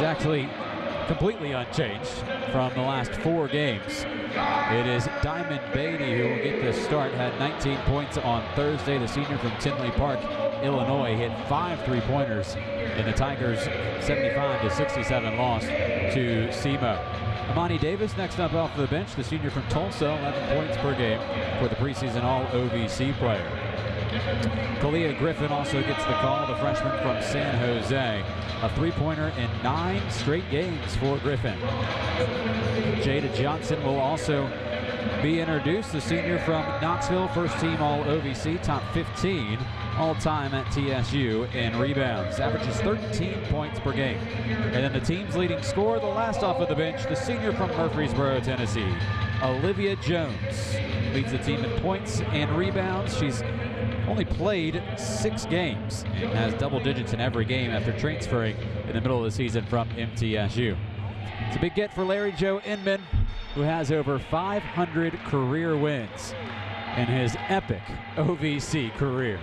is actually completely unchanged from the last 4 games. It is Diamond Beatty who will get this start. Had 19 points on Thursday. The senior from Tinley Park, Illinois, hit 5 3-pointers in the Tigers' 75-67 loss to SEMO. Amani Davis next up off the bench, the senior from Tulsa, 11 points per game for the preseason All-OVC player. Kalia Griffin also gets the call, the freshman from San Jose. A 3-pointer in 9 straight games for Griffin. Jada Johnson will also be introduced, the senior from Knoxville, first team All-OVC, top 15 all-time at TSU in rebounds. Averages 13 points per game. And then the team's leading scorer, the last off of the bench, the senior from Murfreesboro, Tennessee, Olivia Jones, leads the team in points and rebounds. She's only played 6 games and has double digits in every game after transferring in the middle of the season from MTSU. It's a big get for Larry Joe Inman, who has over 500 career wins in his epic OVC career.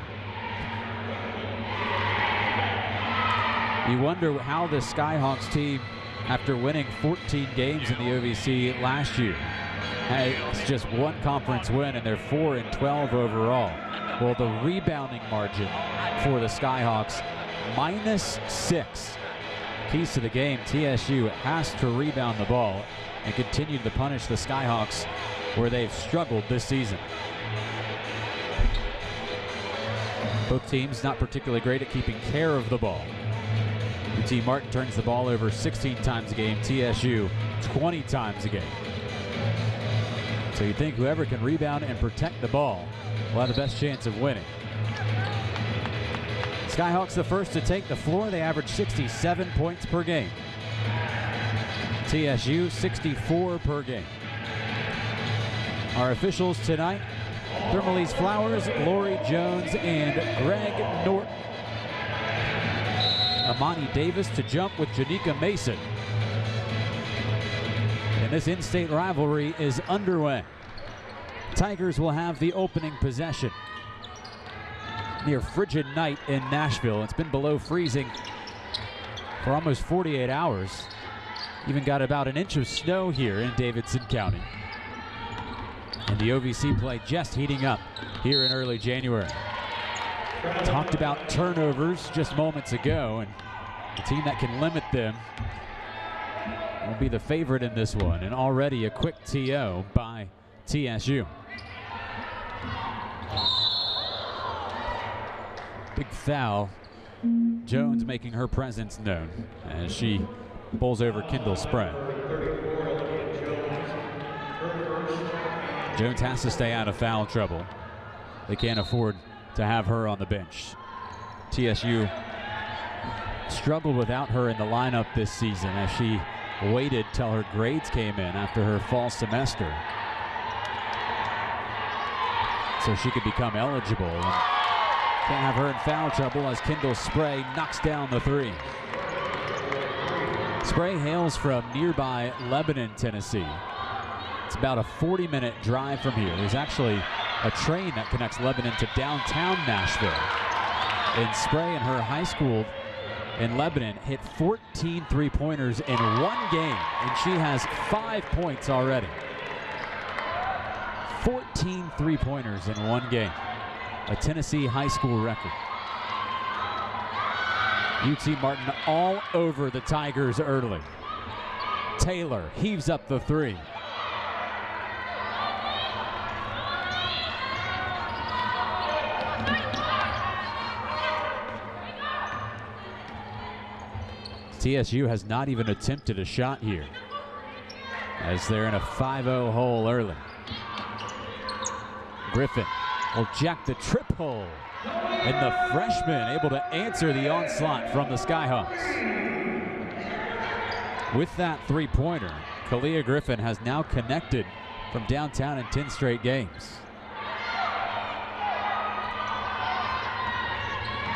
You wonder how the Skyhawks team, after winning 14 games in the OVC last year, has just 1 conference win and they're 4-12 overall. Well, the rebounding margin for the Skyhawks, -6. Keys to the game, TSU has to rebound the ball and continue to punish the Skyhawks where they've struggled this season. Both teams not particularly great at keeping care of the ball. UT Martin turns the ball over 16 times a game, TSU 20 times a game. So you think whoever can rebound and protect the ball will have the best chance of winning. Skyhawks the first to take the floor. They average 67 points per game. TSU 64 per game. Our officials tonight, Thermalise Flowers, Lori Jones, and Greg Norton. Amani Davis to jump with Janika Mason. And this in-state rivalry is underway. Tigers will have the opening possession. Near frigid night in Nashville. It's been below freezing for almost 48 hours. Even got about an inch of snow here in Davidson County. And the OVC play just heating up here in early January. Talked about turnovers just moments ago, and the team that can limit them will be the favorite in this one. And already a quick TO by TSU. Big foul. Jones making her presence known as she bowls over Kendall Spray. Jones has to stay out of foul trouble. They can't afford to have her on the bench. TSU struggled without her in the lineup this season as she waited till her grades came in after her fall semester, so she could become eligible. And can't have her in foul trouble as Kendall Spray knocks down the 3. Spray hails from nearby Lebanon, Tennessee. It's about a 40-minute drive from here. There's actually a train that connects Lebanon to downtown Nashville. And Spray in her high school in Lebanon hit 14 3-pointers in 1 game, and she has 5 points already. 14 3-pointers in 1 game. A Tennessee high school record. UT Martin all over the Tigers early. Taylor heaves up the 3. TSU has not even attempted a shot here, as they're in a 5-0 hole early. Griffin will jack the triple, and the freshman able to answer the onslaught from the Skyhawks. With that 3-pointer, Kalia Griffin has now connected from downtown in 10 straight games.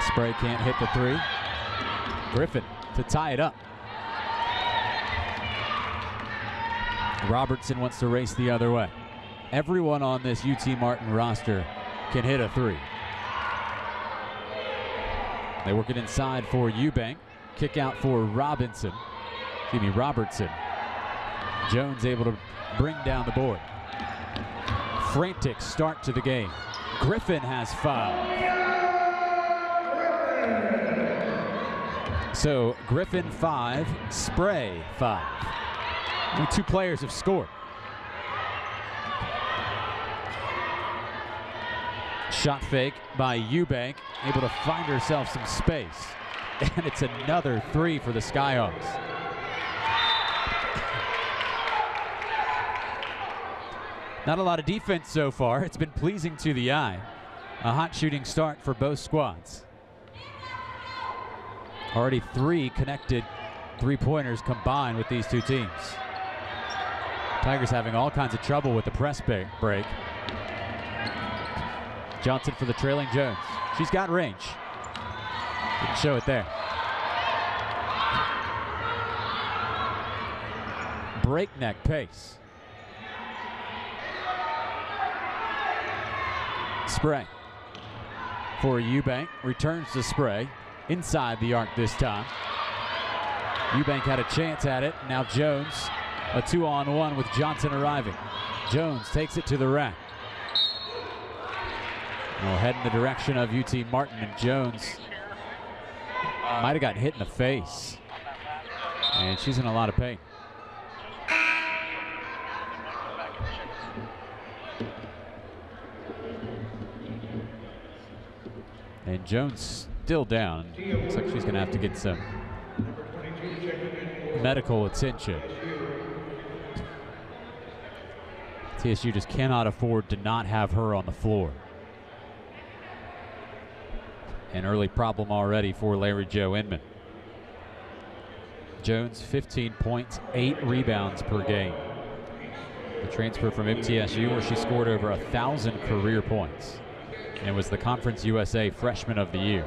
Spray can't hit the 3. Griffin to tie it up. Robertson wants to race the other way. Everyone on this UT Martin roster can hit a 3. They work it inside for Eubank. Kick out for Robinson. Robertson. Jones able to bring down the board. Frantic start to the game. Griffin has 5. So Griffin 5, Spray 5. Only 2 players have scored. Shot fake by Eubank, able to find herself some space. And it's another 3 for the Skyhawks. Not a lot of defense so far. It's been pleasing to the eye. A hot shooting start for both squads. Already 3 connected 3-pointers combined with these 2 teams. Tigers having all kinds of trouble with the press break. Johnson for the trailing Jones. She's got range. Didn't show it there. Breakneck pace. Spray for Eubank, returns to Spray, inside the arc this time. Eubank had a chance at it, now Jones, a 2-on-1 with Johnson arriving. Jones takes it to the rack. We'll head in the direction of UT Martin, and Jones might have got hit in the face. And she's in a lot of pain. And Jones still down. Looks like she's going to have to get some medical attention. TSU just cannot afford to not have her on the floor. An early problem already for Larry Jo Inman. Jones, 15 points, 8 rebounds per game. The transfer from MTSU, where she scored over 1,000 career points and was the Conference USA Freshman of the Year.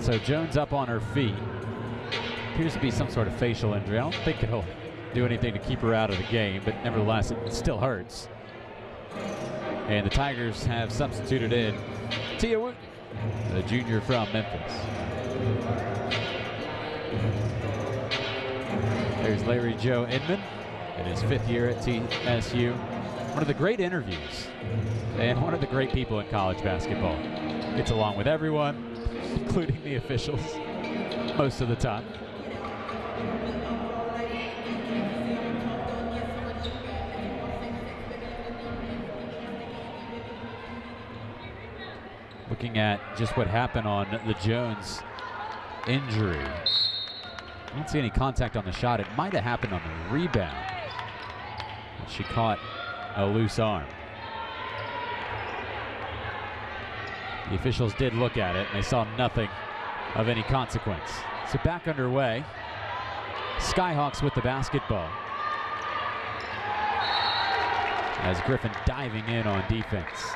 So Jones up on her feet. Appears to be some sort of facial injury. I don't think it'll do anything to keep her out of the game, but nevertheless, it still hurts. And the Tigers have substituted in Tia Wooten, the junior from Memphis. There's Larry Jo Inman in his 5th year at TSU. One of the great interviews and one of the great people in college basketball. Gets along with everyone, including the officials, most of the time. Looking at just what happened on the Jones injury. I don't see any contact on the shot. It might have happened on the rebound. She caught a loose arm. The officials did look at it, and they saw nothing of any consequence. So back underway. Skyhawks with the basketball. As Griffin diving in on defense.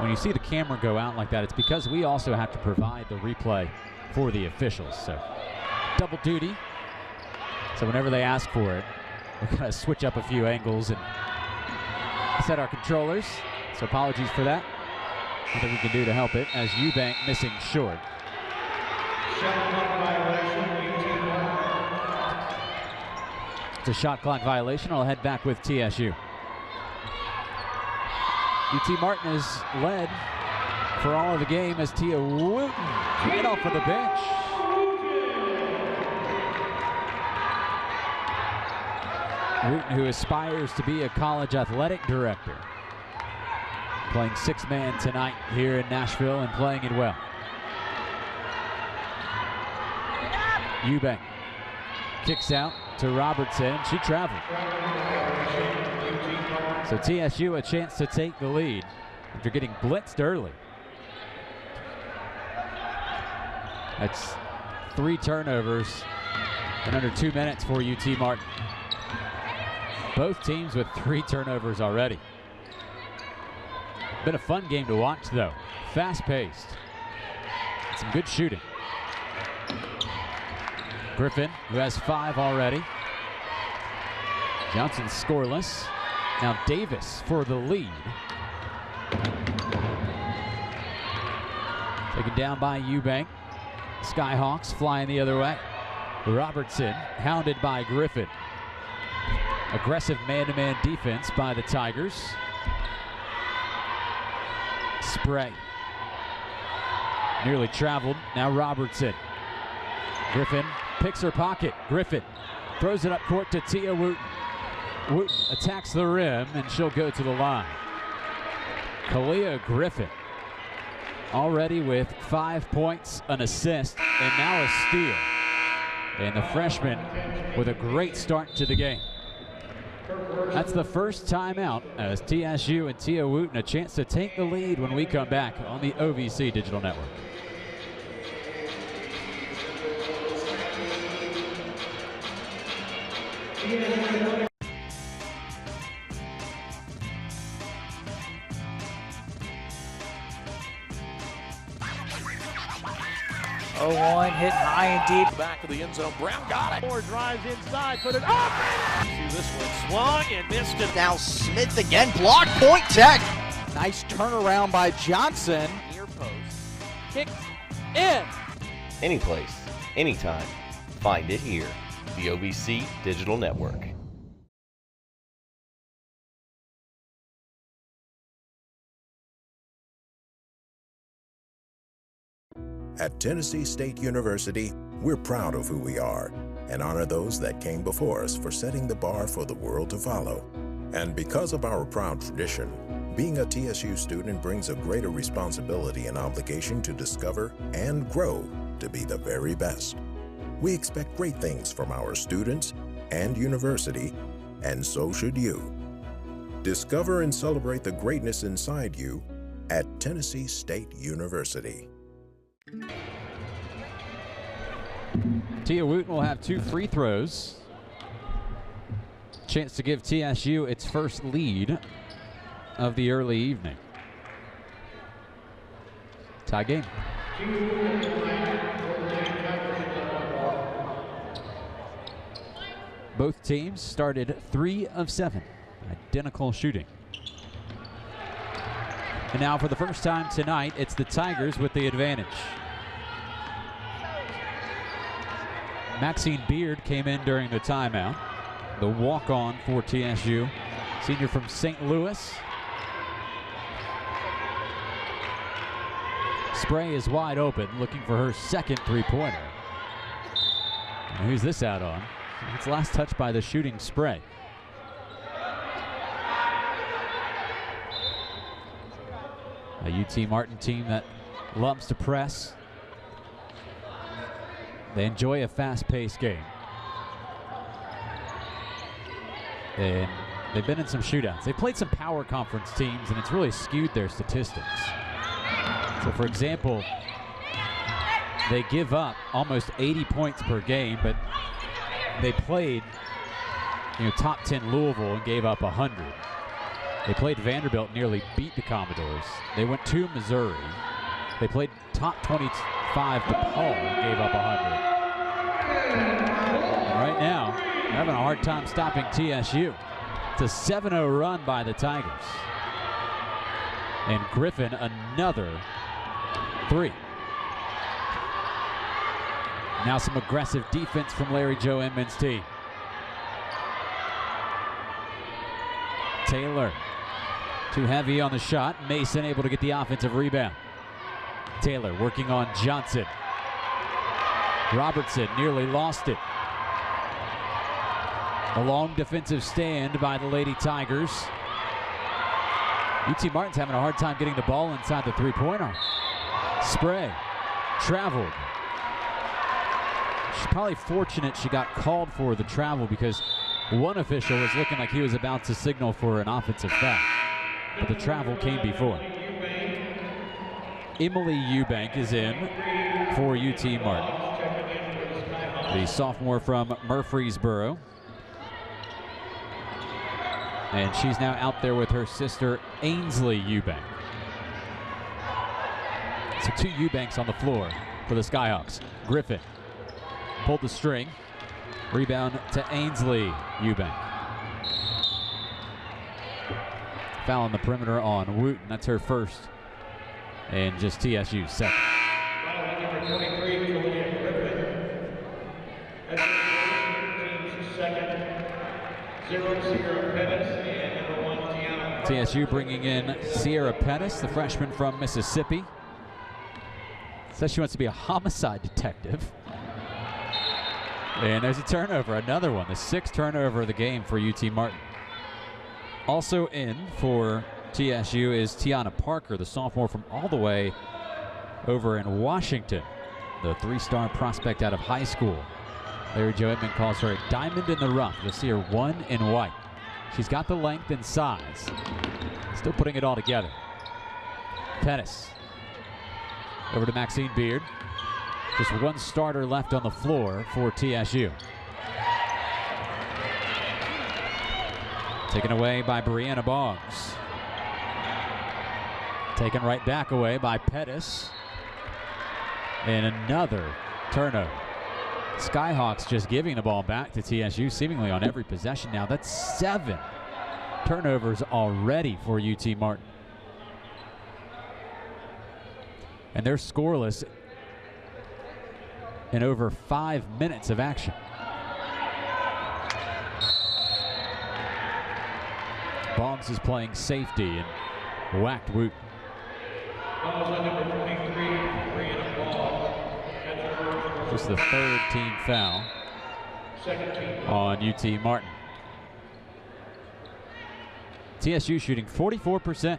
When you see the camera go out like that, it's because we also have to provide the replay for the officials. So double duty. So whenever they ask for it, we're going to switch up a few angles and set our controllers. So apologies for that. Nothing we can do to help it, as Eubank missing short. It's a shot clock violation. I'll head back with TSU. UT Martin is led for all of the game as Tia Wooten right off of the bench. Wooten, who aspires to be a college athletic director, playing 6-man tonight here in Nashville and playing it well. Eubank kicks out to Robertson. She traveled. So TSU a chance to take the lead after getting blitzed early. That's 3 turnovers in under 2 minutes for UT Martin. Both teams with 3 turnovers already. Been a fun game to watch though. Fast-paced. Some good shooting. Griffin, who has 5 already. Johnson scoreless. Now Davis for the lead. Taken down by Eubank. Skyhawks flying the other way. Robertson hounded by Griffin. Aggressive man-to-man defense by the Tigers. Spray. Nearly traveled. Now Robertson. Griffin picks her pocket. Griffin throws it up court to Tia Wooten. Wooten attacks the rim, and she'll go to the line. Kalia Griffin already with 5 points, an assist, and now a steal. And the freshman with a great start to the game. That's the first timeout as TSU and Tia Wooten a chance to take the lead when we come back on the OVC Digital Network. One hit high and deep. Back of the end zone. Brown got it. Moore drives inside, put it up. This one swung and missed it. Now Smith again, block, point Tech. Nice turnaround by Johnson. Near post. Kick in. Any place, anytime. Find it here. The OVC Digital Network. At Tennessee State University, we're proud of who we are and honor those that came before us for setting the bar for the world to follow. And because of our proud tradition, being a TSU student brings a greater responsibility and obligation to discover and grow to be the very best. We expect great things from our students and university, and so should you. Discover and celebrate the greatness inside you at Tennessee State University. Tia Wooten will have 2 free throws. Chance to give TSU its first lead of the early evening. Tie game. Both teams started 3 of 7. Identical shooting. And now for the first time tonight, it's the Tigers with the advantage. Maxine Beard came in during the timeout. The walk-on for TSU. Senior from St. Louis. Spray is wide open, looking for her second three-pointer. And who's this out on? It's last touched by the shooting Spray. A UT Martin team that loves to press. They enjoy a fast-paced game. And they've been in some shootouts. They've played some power conference teams, and it's really skewed their statistics. So, for example, they give up almost 80 points per game, but they played, top 10 Louisville and gave up 100. They played Vanderbilt, nearly beat the Commodores. They went to Missouri. They played top 25 DePaul and gave up 100. And right now, they're having a hard time stopping TSU. It's a 7-0 run by the Tigers. And Griffin, another 3. Now some aggressive defense from Larry Joe Inman's team. Taylor, too heavy on the shot. Mason able to get the offensive rebound. Taylor working on Johnson. Robertson nearly lost it. A long defensive stand by the Lady Tigers. UT Martin's having a hard time getting the ball inside the three-pointer. Spray traveled. She's probably fortunate she got called for the travel because one official was looking like he was about to signal for an offensive foul. But the travel came before. Emily Eubank is in for UT Martin. The sophomore from Murfreesboro. And she's now out there with her sister, Ainsley Eubank. So 2 Eubanks on the floor for the Skyhawks. Griffin pulled the string. Rebound to Ainsley Eubank. Foul on the perimeter on Wooten. That's her first. And just TSU second. Number 23, Julian Griffin. That's team's second. 0, Sierra Pettis, and number 1, Tiana. TSU bringing in Sierra Pettis, the freshman from Mississippi. Says she wants to be a homicide detective. And there's a turnover, another one, the 6th turnover of the game for UT Martin. Also in for TSU is Tiana Parker, the sophomore from all the way over in Washington, the 3-star prospect out of high school. Larry Joe Edmond calls her a diamond in the rough. You'll see her 1 in white. She's got the length and size. Still putting it all together. Pettis over to Maxine Beard. Just 1 starter left on the floor for TSU. Taken away by Brianna Boggs. Taken right back away by Pettis. And another turnover. Skyhawks just giving the ball back to TSU seemingly on every possession now. That's 7 turnovers already for UT Martin. And they're scoreless in over 5 minutes of action. Boggs is playing safety and whacked Wooten. Just the 3rd team foul on UT Martin. TSU shooting 44%.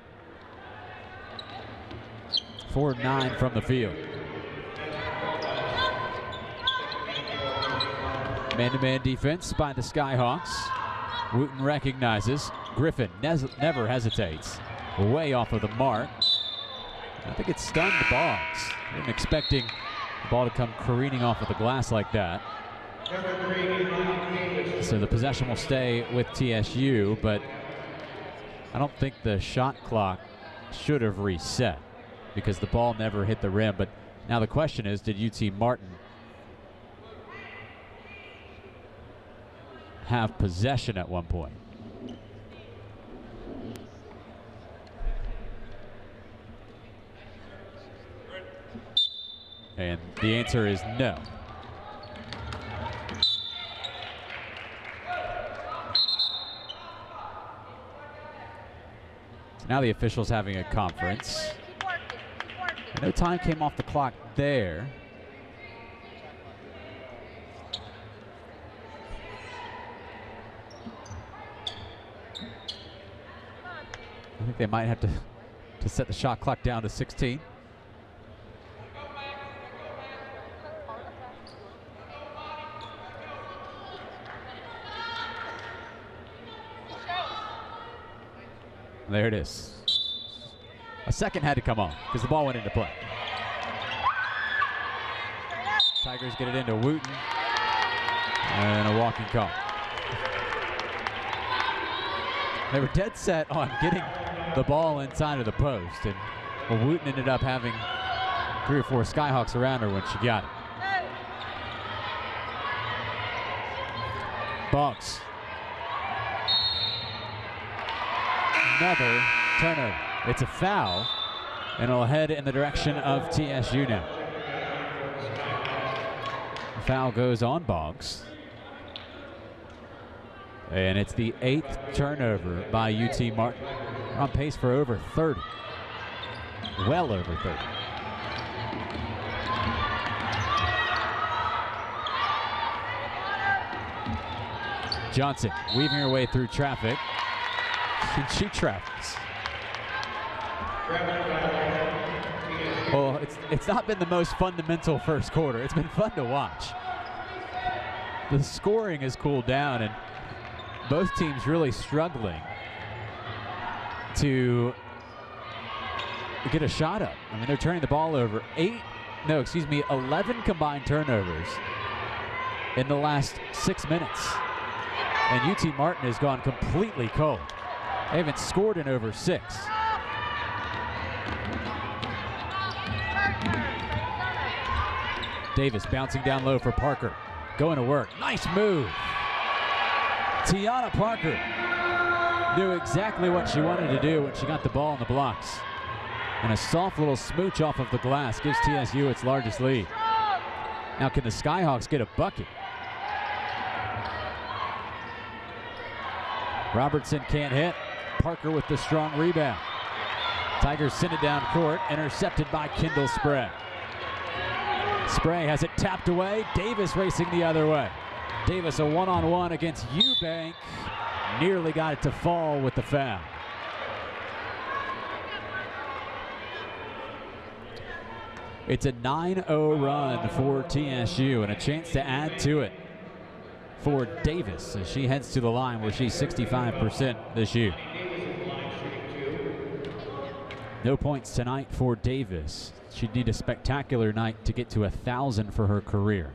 4-9 from the field. Man-to-man defense by the Skyhawks. Wooten recognizes. Griffin never hesitates. Way off of the mark. I think it stunned Boggs. Wasn't expecting the ball to come careening off of the glass like that. So the possession will stay with TSU, but I don't think the shot clock should have reset because the ball never hit the rim. But now the question is, did UT Martin have possession at one point? And the answer is no. So now the officials having a conference. No time came off the clock there. I think they might have to set the shot clock down to 16. There it is. A second had to come on because the ball went into play. Tigers get it into Wooten. And a walking call. They were dead set on getting the ball inside of the post. And well, Wooten ended up having 3 or 4 Skyhawks around her when she got it. Boggs. Another turnover. It's a foul, and it'll head in the direction of TSU now. The foul goes on Boggs. And it's the 8th turnover by UT Martin. We're on pace for over 30. Well over 30. Johnson weaving her way through traffic. And she travels. Well, it's not been the most fundamental first quarter. It's been fun to watch. The scoring has cooled down, and both teams really struggling to get a shot up. I mean, they're turning the ball over. 11 combined turnovers in the last 6 minutes. And UT Martin has gone completely cold. They haven't scored in over 6. Davis bouncing down low for Parker. going to work. Nice move. Tiana Parker knew exactly what she wanted to do when she got the ball in the blocks. And a soft little smooch off of the glass gives TSU its largest lead. Now can the Skyhawks get a bucket? Robertson can't hit. Parker with the strong rebound. Tigers send it down court, intercepted by Kendall Spray. Spray has it tapped away. Davis racing the other way. Davis a one-on-one against Eubank. Nearly got it to fall with the foul. It's a 9-0 run for TSU and a chance to add to it for Davis as she heads to the line where she's 65% this year. No points tonight for Davis. She'd need a spectacular night to get to 1,000 for her career.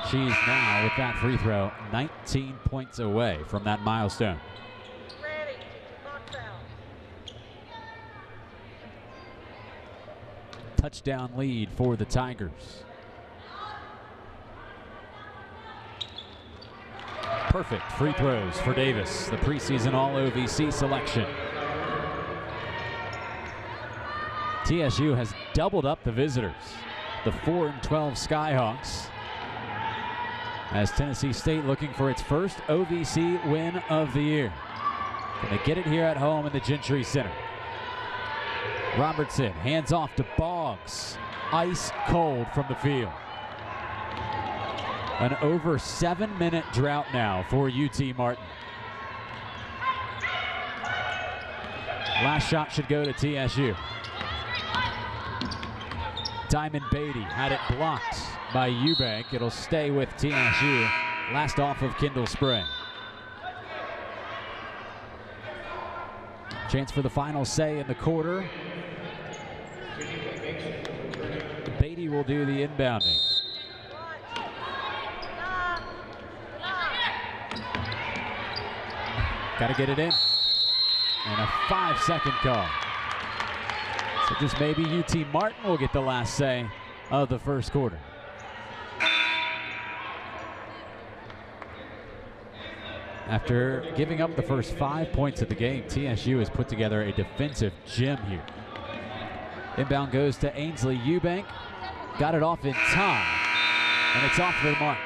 She's now, with that free throw, 19 points away from that milestone. Touchdown lead for the Tigers. Perfect free throws for Davis, the preseason All-OVC selection. TSU has doubled up the visitors, the 4-12 Skyhawks, as Tennessee State looking for its first OVC win of the year. Can they get it here at home in the Gentry Center? Robertson hands off to Boggs, ice cold from the field. An over 7-minute drought now for UT Martin. Last shot should go to TSU. Diamond Beatty had it blocked by Eubank. It'll stay with TSU. Last off of Kendall Spray. Chance for the final say in the quarter. Beatty will do the inbounding. Got to get it in. And a 5-second call. So just maybe UT Martin will get the last say of the first quarter. After giving up the first 5 points of the game, TSU has put together a defensive gem here. Inbound goes to Ainsley Eubank. Got it off in time, and it's off the mark.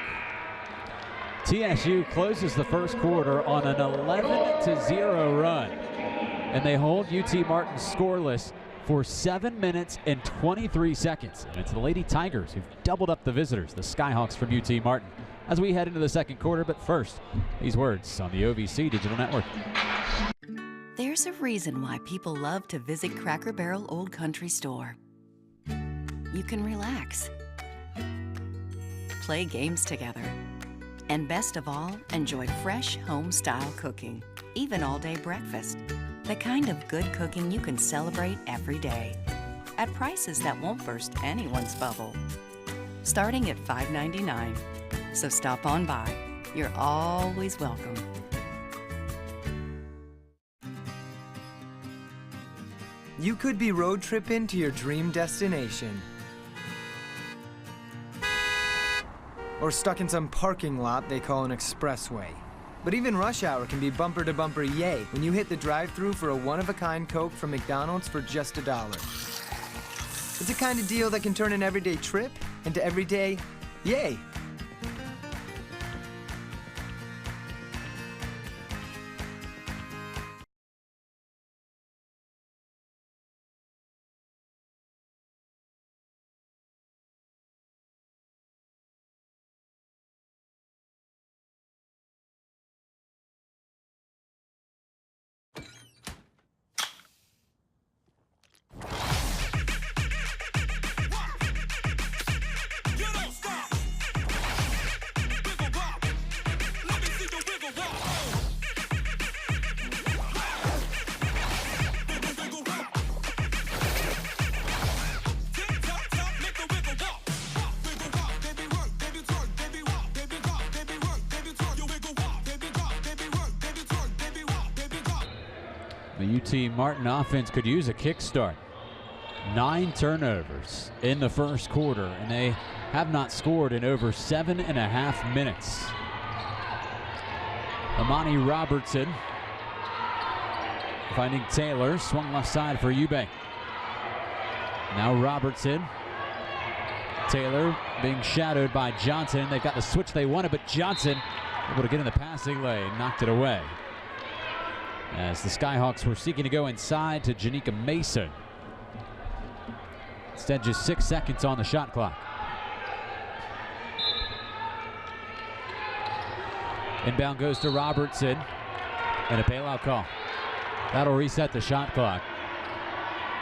TSU closes the first quarter on an 11-0 run, and they hold UT Martin scoreless for 7 minutes and 23 seconds. And it's the Lady Tigers who've doubled up the visitors, the Skyhawks from UT Martin, as we head into the second quarter. But first, these words on the OVC Digital Network. There's a reason why people love to visit Cracker Barrel Old Country Store. You can relax, play games together, and best of all, enjoy fresh home-style cooking, even all-day breakfast. The kind of good cooking you can celebrate every day at prices that won't burst anyone's bubble. Starting at $5.99. So stop on by. You're always welcome. You could be road tripping to your dream destination. Or stuck in some parking lot they call an expressway. But even rush hour can be bumper to bumper yay when you hit the drive-thru for a one-of-a-kind Coke from McDonald's for just $1. It's a kind of deal that can turn an everyday trip into everyday yay. The UT Martin offense could use a kickstart. 9 turnovers in the first quarter, and they have not scored in over 7.5 minutes. Amani Robertson finding Taylor, swung left side for Eubank. Now Robertson. Taylor being shadowed by Johnson. They've got the switch they wanted, but Johnson able to get in the passing lane, knocked it away. As the Skyhawks were seeking to go inside to Janika Mason. Instead, just 6 seconds on the shot clock. Inbound goes to Robertson, and a bailout call. That'll reset the shot clock.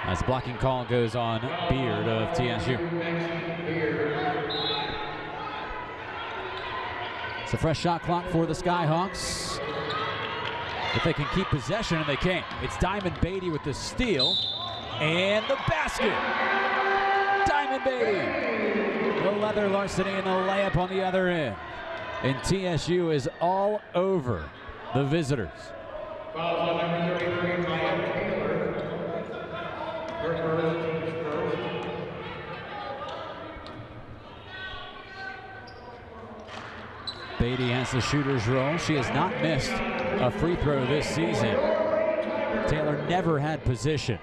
As the blocking call goes on Beard of TSU. It's a fresh shot clock for the Skyhawks. If they can keep possession, and they can't. It's Diamond Beatty with the steal and the basket. Diamond Beatty. The leather larceny and the layup on the other end. And TSU is all over the visitors. Fouls on number 33, Maya Taylor. Her first, team's first. Beatty has the shooter's roll. She has not missed a free throw this season. Taylor never had position.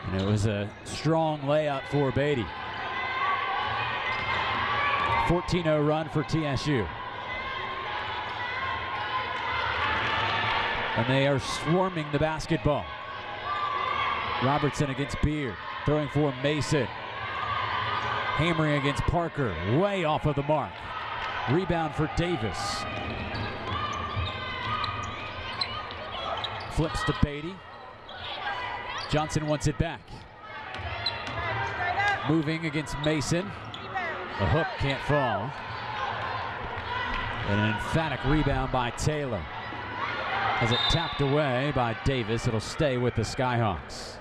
And it was a strong layup for Beatty. 14-0 run for TSU. And they are swarming the basketball. Robertson against Beard, throwing for Mason. Hammering against Parker, way off of the mark. Rebound for Davis. Flips to Beatty. Johnson wants it back. Moving against Mason. The hook can't fall. And an emphatic rebound by Taylor. Has it tapped away by Davis. It'll stay with the Skyhawks.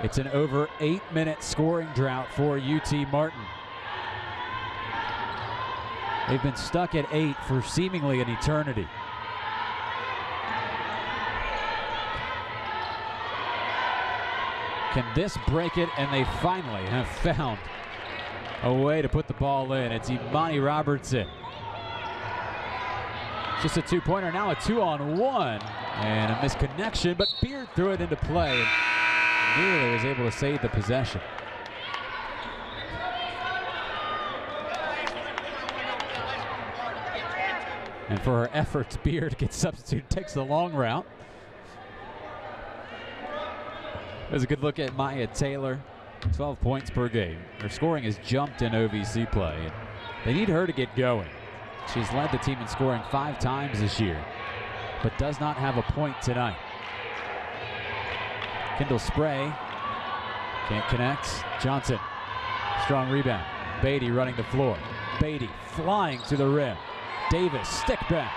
It's an over 8-minute scoring drought for UT Martin. They've been stuck at 8 for seemingly an eternity. Can this break it? And they finally have found a way to put the ball in. It's Imani Robertson. Just a two-pointer, now a 2-on-1. And a misconnection, but Beard threw it into play and nearly was able to save the possession. And for her efforts, Beard gets substituted, takes the long route. There's a good look at Maya Taylor. 12 points per game. Her scoring has jumped in OVC play. And they need her to get going. She's led the team in scoring 5 times this year, but does not have a point tonight. Kendall Spray can't connect. Johnson, strong rebound. Beatty running the floor. Beatty flying to the rim. Davis, stick back.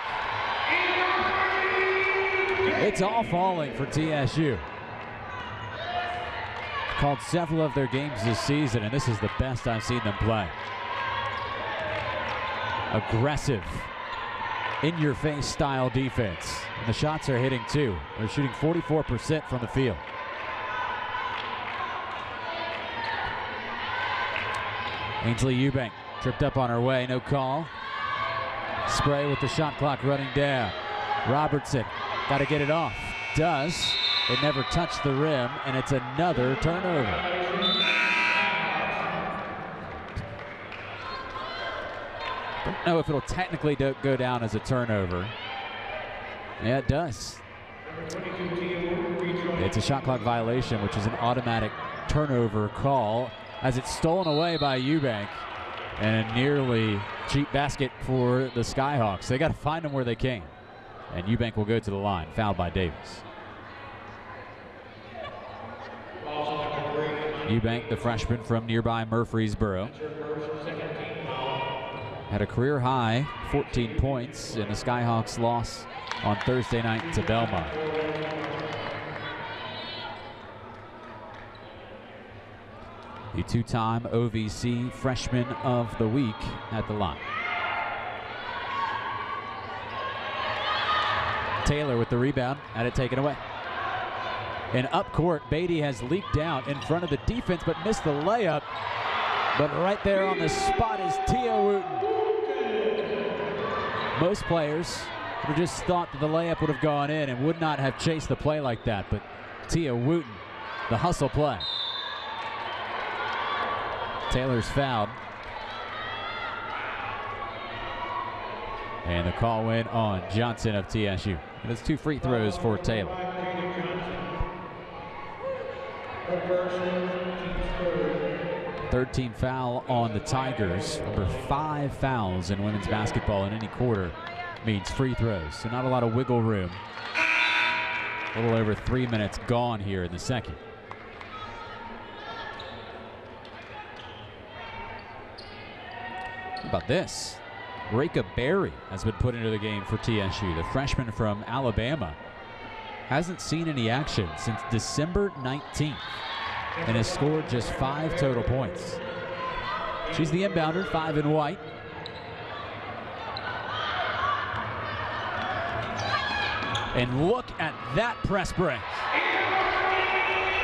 It's all falling for TSU. Called several of their games this season, and this is the best I've seen them play. Aggressive, in-your-face style defense. And the shots are hitting too. They're shooting 44% from the field. Ainsley Eubank tripped up on her way, no call. Spray with the shot clock running down. Robertson, got to get it off. Does. It never touched the rim, and it's another turnover. Don't know if it'll technically go down as a turnover. Yeah, it does. It's a shot clock violation, which is an automatic turnover call, as it's stolen away by Eubank. And a nearly cheap basket for the Skyhawks. They got to find them where they can. And Eubank will go to the line, fouled by Davis. Eubank, the freshman from nearby Murfreesboro, had a career high 14 points in the Skyhawks loss on Thursday night to Belmont. The two-time OVC Freshman of the Week at the line. Taylor with the rebound, had it taken away. And up court, Beatty has leaked out in front of the defense, but missed the layup. But right there on the spot is Tia Wooten. Most players would have just thought that the layup would have gone in and would not have chased the play like that. But Tia Wooten, the hustle play. Taylor's fouled. And the call went on Johnson of TSU. And it's 2 free throws for Taylor. 13 foul on the Tigers. Number 5 fouls in women's basketball in any quarter means free throws. So not a lot of wiggle room. A little over 3 minutes gone here in the second. How about this? Reka Berry has been put into the game for TSU. The freshman from Alabama hasn't seen any action since December 19th and has scored just 5 total points. She's the inbounder, 5 in white. And look at that press break.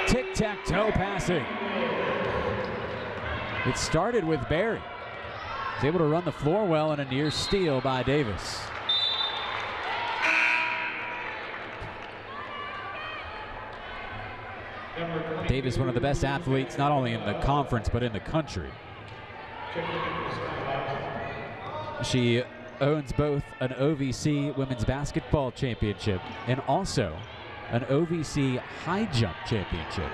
Tic-tac-toe passing. It started with Berry. Was able to run the floor well, and a near steal by Davis. Davis, one of the best athletes, not only in the conference, but in the country. She owns both an OVC women's basketball championship and also an OVC high jump championship.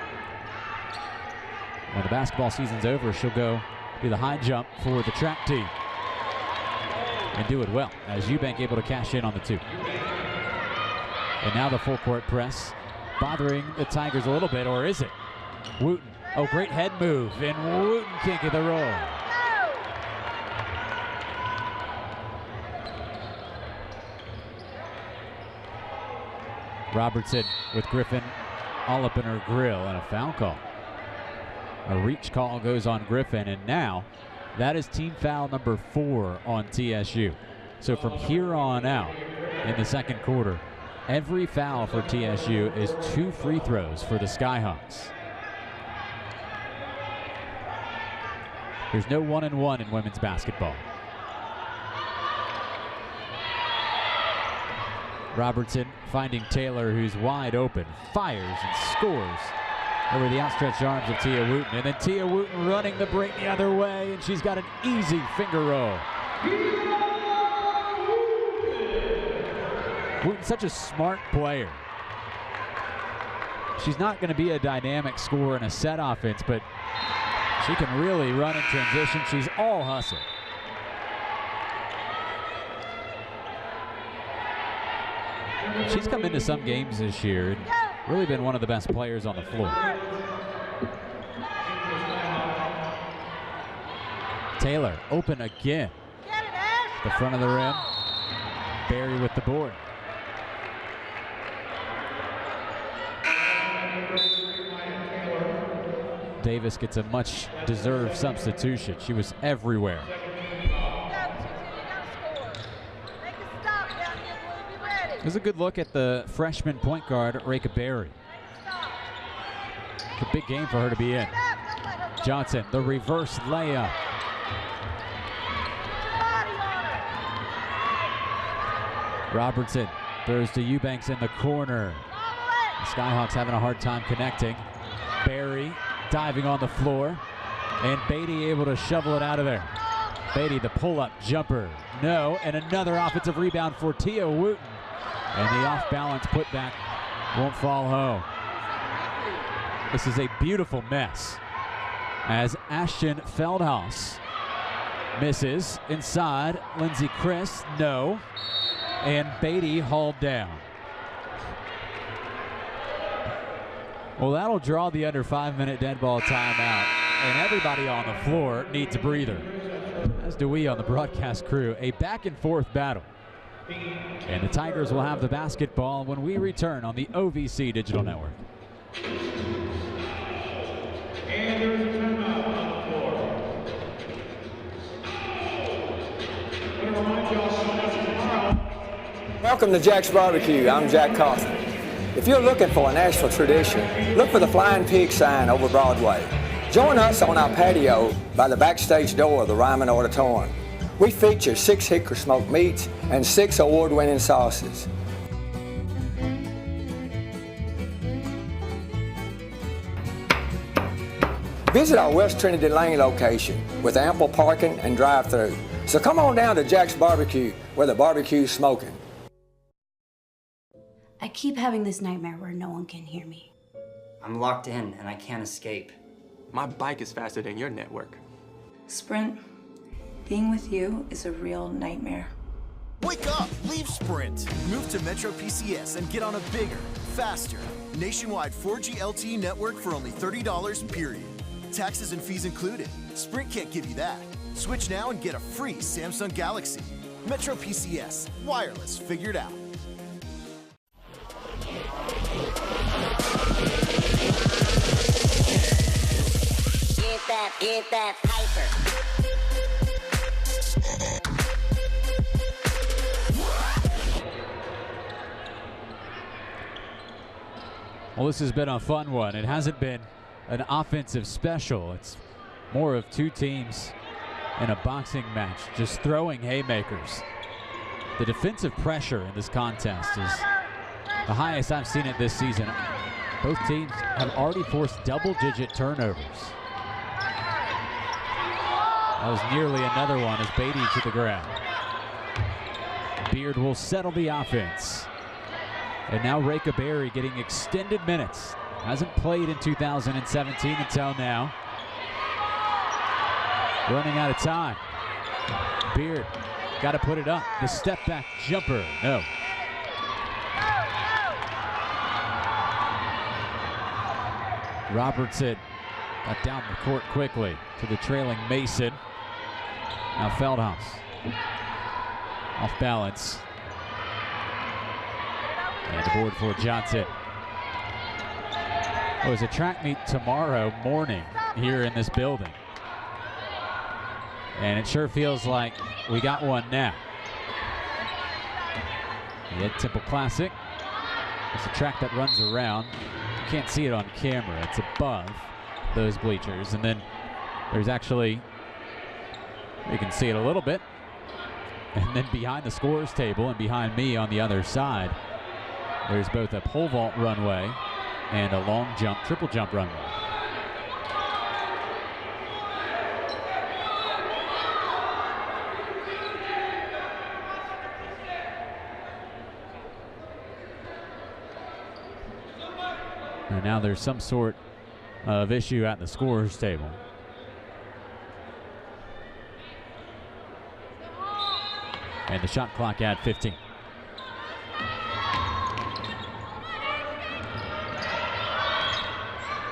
When the basketball season's over, she'll go do the high jump for the track team and do it well, as Eubank able to cash in on the 2. And now the full court press bothering the Tigers a little bit, or is it? Wooten, oh, great head move, and Wooten can't get the roll. Robertson with Griffin all up in her grill, and a foul call. A reach call goes on Griffin, and now that is team foul number 4 on TSU. So from here on out in the second quarter, every foul for TSU is 2 free throws for the Skyhawks. There's no 1-and-1 in women's basketball. Robertson finding Taylor, who's wide open, fires and scores over the outstretched arms of Tia Wooten. And then Tia Wooten running the break the other way, and she's got an easy finger roll. Wooten's such a smart player. She's not going to be a dynamic scorer in a set offense, but she can really run in transition. She's all hustle. She's come into some games this year and really been one of the best players on the floor. Taylor open again. The front of the rim. Berry with the board. Davis gets a much deserved substitution. She was everywhere. There's a good look at the freshman point guard, Reka Berry. It's a big game for her to be in. Johnson, the reverse layup. Robertson throws to Eubanks in the corner. The Skyhawks having a hard time connecting. Berry diving on the floor, and Beatty able to shovel it out of there. Beatty, the pull-up jumper. No, and another offensive rebound for Tia Wooten. And the off-balance putback won't fall home. This is a beautiful mess as Ashton Feldhaus misses inside. Lindsey Chris, no. And Beatty hauled down. Well, that'll draw the under 5-minute dead ball timeout. And everybody on the floor needs a breather, as do we on the broadcast crew. A back-and-forth battle. And the Tigers will have the basketball when we return on the OVC Digital Network. And there's a timeout on the floor. I want to remind you all tomorrow. Welcome to Jack's Barbecue. I'm Jack Coffin. If you're looking for a Nashville tradition, look for the Flying Pig sign over Broadway. Join us on our patio by the backstage door of the Ryman Auditorium. We feature 6 hickory smoked meats and 6 award-winning sauces. Visit our West Trinity Lane location with ample parking and drive-through. So come on down to Jack's Barbecue where the barbecue's smoking. I keep having this nightmare where no one can hear me. I'm locked in and I can't escape. My bike is faster than your network. Sprint, being with you is a real nightmare. Wake up! Leave Sprint! Move to Metro PCS and get on a bigger, faster, nationwide 4G LTE network for only $30, period. Taxes and fees included. Sprint can't give you that. Switch now and get a free Samsung Galaxy. Metro PCS. Wireless figured out. Get that Piper. Well, this has been a fun one. It hasn't been an offensive special. It's more of two teams in a boxing match, just throwing haymakers. The defensive pressure in this contest is the highest I've seen it this season. Both teams have already forced double-digit turnovers. That was nearly another one as Beatty to the ground. Beard will settle the offense. And now Reka Berry getting extended minutes. Hasn't played in 2017 until now. Running out of time. Beard got to put it up. The step back jumper, no. Robertson got down the court quickly to the trailing Mason. Now Feldhaus off balance. And the board for Johnson. There's a track meet tomorrow morning here in this building. And it sure feels like we got one now. The Ed Temple Classic. It's a track that runs around. You can't see it on camera. It's above those bleachers. And then there's actually, you can see it a little bit. And then behind the scores table and behind me on the other side, there's both a pole vault runway and a long jump, triple jump runway. And now there's some sort of issue at the scorers table. And the shot clock at 15.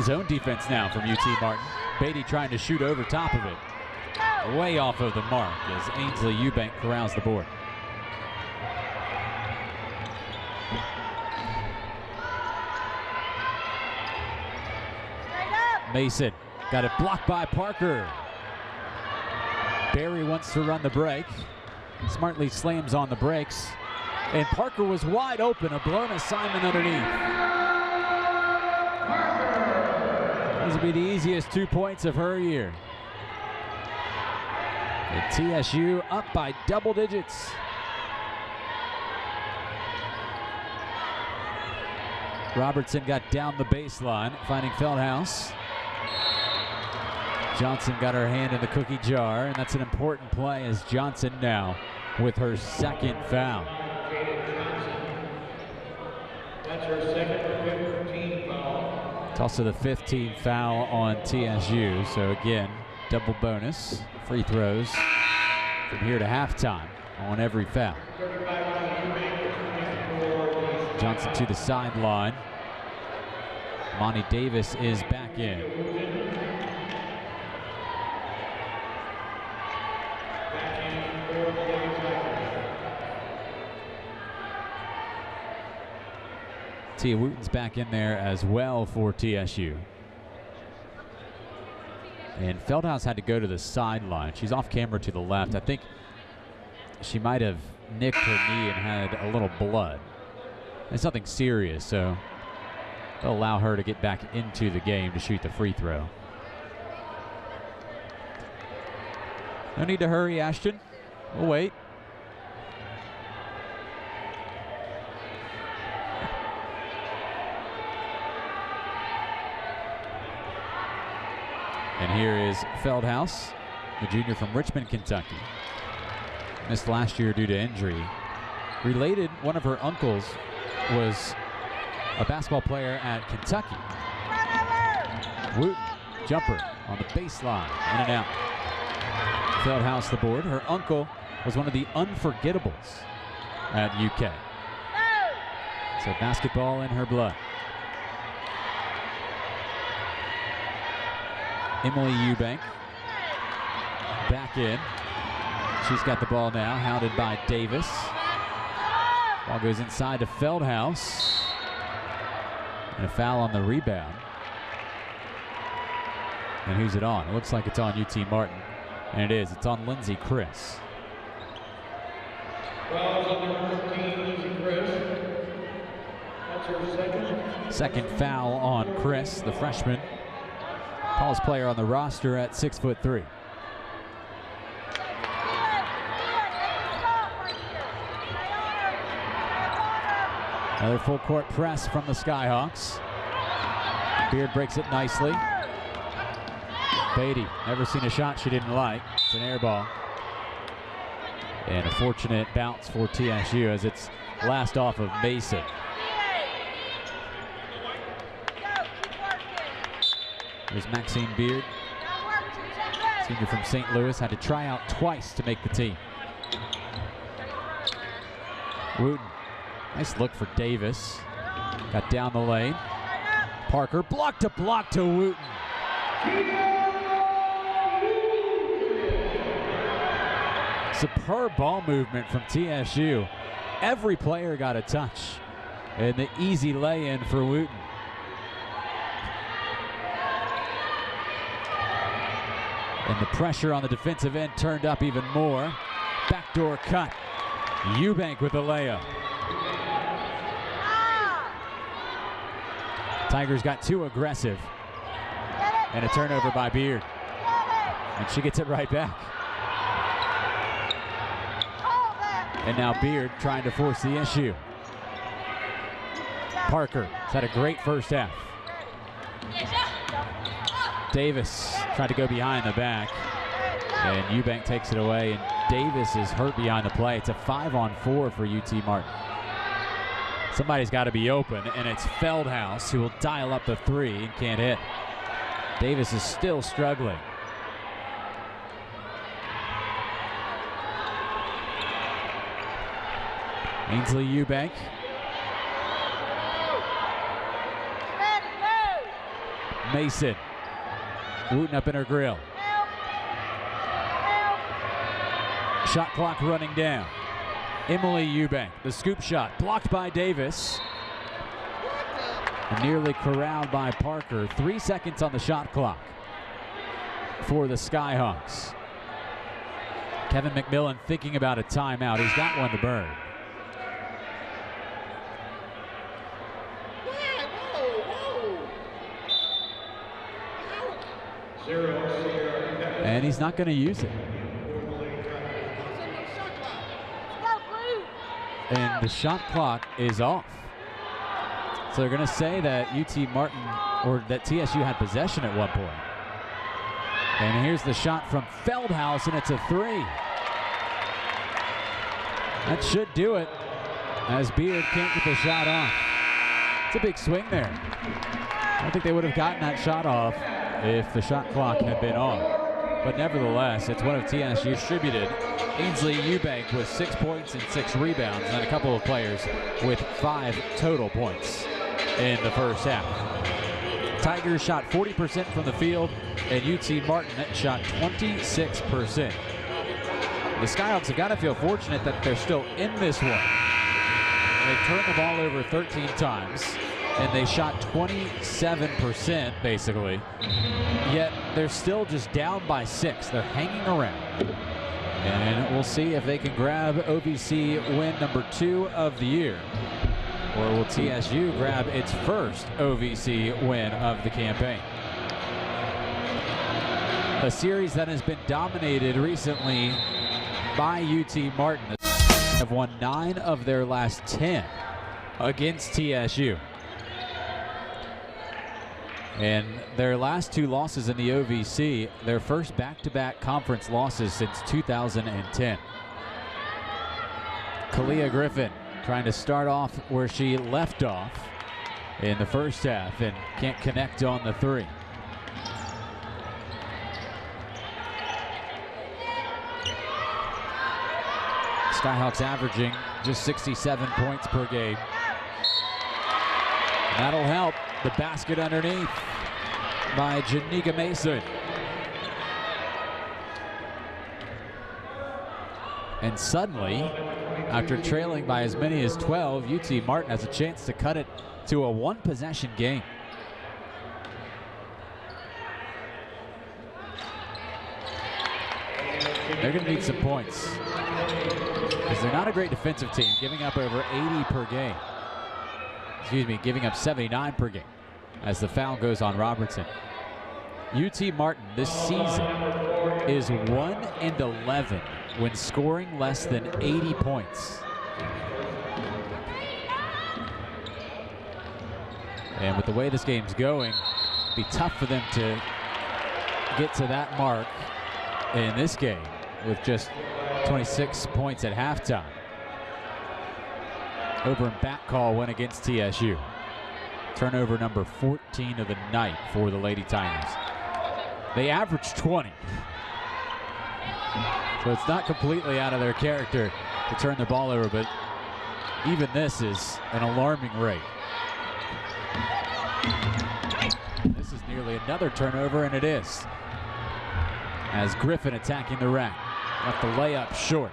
Zone defense now from UT Martin. Beatty trying to shoot over top of it. Way off of the mark as Ainsley Eubank corrals the board. Mason got it blocked by Parker. Berry wants to run the break. Smartly slams on the brakes. And Parker was wide open, a blown assignment underneath. This will be the easiest 2 points of her year. And TSU up by double digits. Robertson got down the baseline, finding Feldhaus. Johnson got her hand in the cookie jar, and that's an important play as Johnson now with her second foul. That's her second 15 foul. It's also the 15th foul on TSU, so again, double bonus, free throws from here to halftime on every foul. Johnson to the sideline. Monty Davis is back in. Tia Wooten's back in there as well for TSU. And Feldhaus had to go to the sideline. She's off camera to the left. I think she might have nicked her knee and had a little blood. It's nothing serious, so they'll allow her to get back into the game to shoot the free throw. No need to hurry, Ashton. We'll wait. And here is Feldhaus, the junior from Richmond, Kentucky. Missed last year due to injury. Related, one of her uncles was a basketball player at Kentucky. Wooten, jumper on the baseline, in and out. Feldhaus the board. Her uncle was one of the unforgettables at UK. So basketball in her blood. Emily Eubank back in. She's got the ball now, hounded by Davis. Ball goes inside to Feldhaus. And a foul on the rebound. And who's it on? It looks like it's on UT Martin. And it is. It's on Lindsay Chris. That's her Second foul on Chris, the freshman. Tallest player on the roster at 6'3". Another full court press from the Skyhawks. Beard breaks it nicely. Beatty, never seen a shot she didn't like. It's an air ball. And a fortunate bounce for TSU as it's last off of Mason. There's Maxine Beard, senior from St. Louis, had to try out twice to make the team. Wooten, nice look for Davis. Got down the lane. Parker, block to Wooten. Superb ball movement from TSU. Every player got a touch. And the easy lay-in for Wooten. And the pressure on the defensive end turned up even more. Backdoor cut. Eubank with the layup. Tigers got too aggressive. And a turnover by Beard. And she gets it right back. And now Beard trying to force the issue. Parker has had a great first half. Davis tried to go behind the back. And Eubank takes it away. And Davis is hurt behind the play. It's a 5-on-4 for UT Martin. Somebody's got to be open, and it's Feldhaus who will dial up the three and can't hit. Davis is still struggling. Ainsley Eubank. Mason. Wooten up in her grill. Shot clock running down. Emily Eubank, the scoop shot, blocked by Davis. Nearly corralled by Parker. 3 seconds on the shot clock for the Skyhawks. Kevin McMillan thinking about a timeout. He's got one to burn. And he's not going to use it. And the shot clock is off. So they're going to say that UT Martin, or that TSU had possession at one point. And here's the shot from Feldhaus, and it's a three. That should do it, as Beard can't get the shot off. It's a big swing there. I don't think they would have gotten that shot off if the shot clock had been on. But nevertheless, it's one of TSU's distributed. Ainsley Eubank with 6 points and 6 rebounds, and a couple of players with 5 total points in the first half. Tigers shot 40% from the field, and UT Martin shot 26%. The Skyhawks have got to feel fortunate that they're still in this one. They've turned the ball over 13 times, and they shot 27% basically. Yet they're still just down by 6. They're hanging around. And we'll see if they can grab OVC win number 2 of the year. Or will TSU grab its first OVC win of the campaign? A series that has been dominated recently by UT Martin. Have won 9 of their last 10 against TSU. And their last 2 losses in the OVC, their first back-to-back conference losses since 2010. Kalia Griffin trying to start off where she left off in the first half and can't connect on the 3. Skyhawks averaging just 67 points per game. That'll help. The basket underneath by Janika Mason. And suddenly, after trailing by as many as 12, UT Martin has a chance to cut it to a 1-possession game. They're going to need some points, because they're not a great defensive team, giving up over 80 per game. Excuse me, giving up 79 per game as the foul goes on Robertson. UT Martin this season is 1-11 when scoring less than 80 points. And with the way this game's going, it'd be tough for them to get to that mark in this game with just 26 points at halftime. Over and back call went against TSU. Turnover number 14 of the night for the Lady Tigers. They averaged 20. So it's not completely out of their character to turn the ball over, but even this is an alarming rate. This is nearly another turnover, and it is. As Griffin attacking the rack. Left the layup short.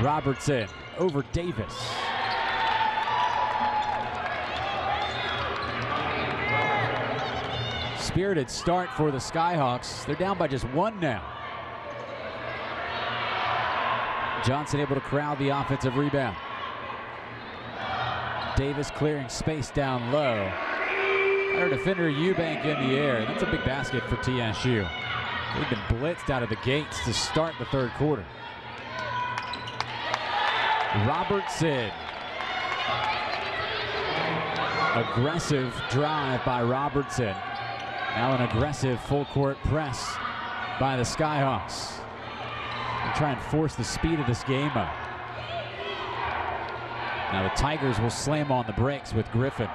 Robertson over Davis. Spirited start for the Skyhawks. They're down by just 1 now. Johnson able to crowd the offensive rebound. Davis clearing space down low. Our defender Eubank in the air. That's a big basket for TSU. They've been blitzed out of the gates to start the third quarter. Robertson. Aggressive drive by Robertson. Now an aggressive full court press by the Skyhawks. They try and force the speed of this game up. Now the Tigers will slam on the brakes with Griffin.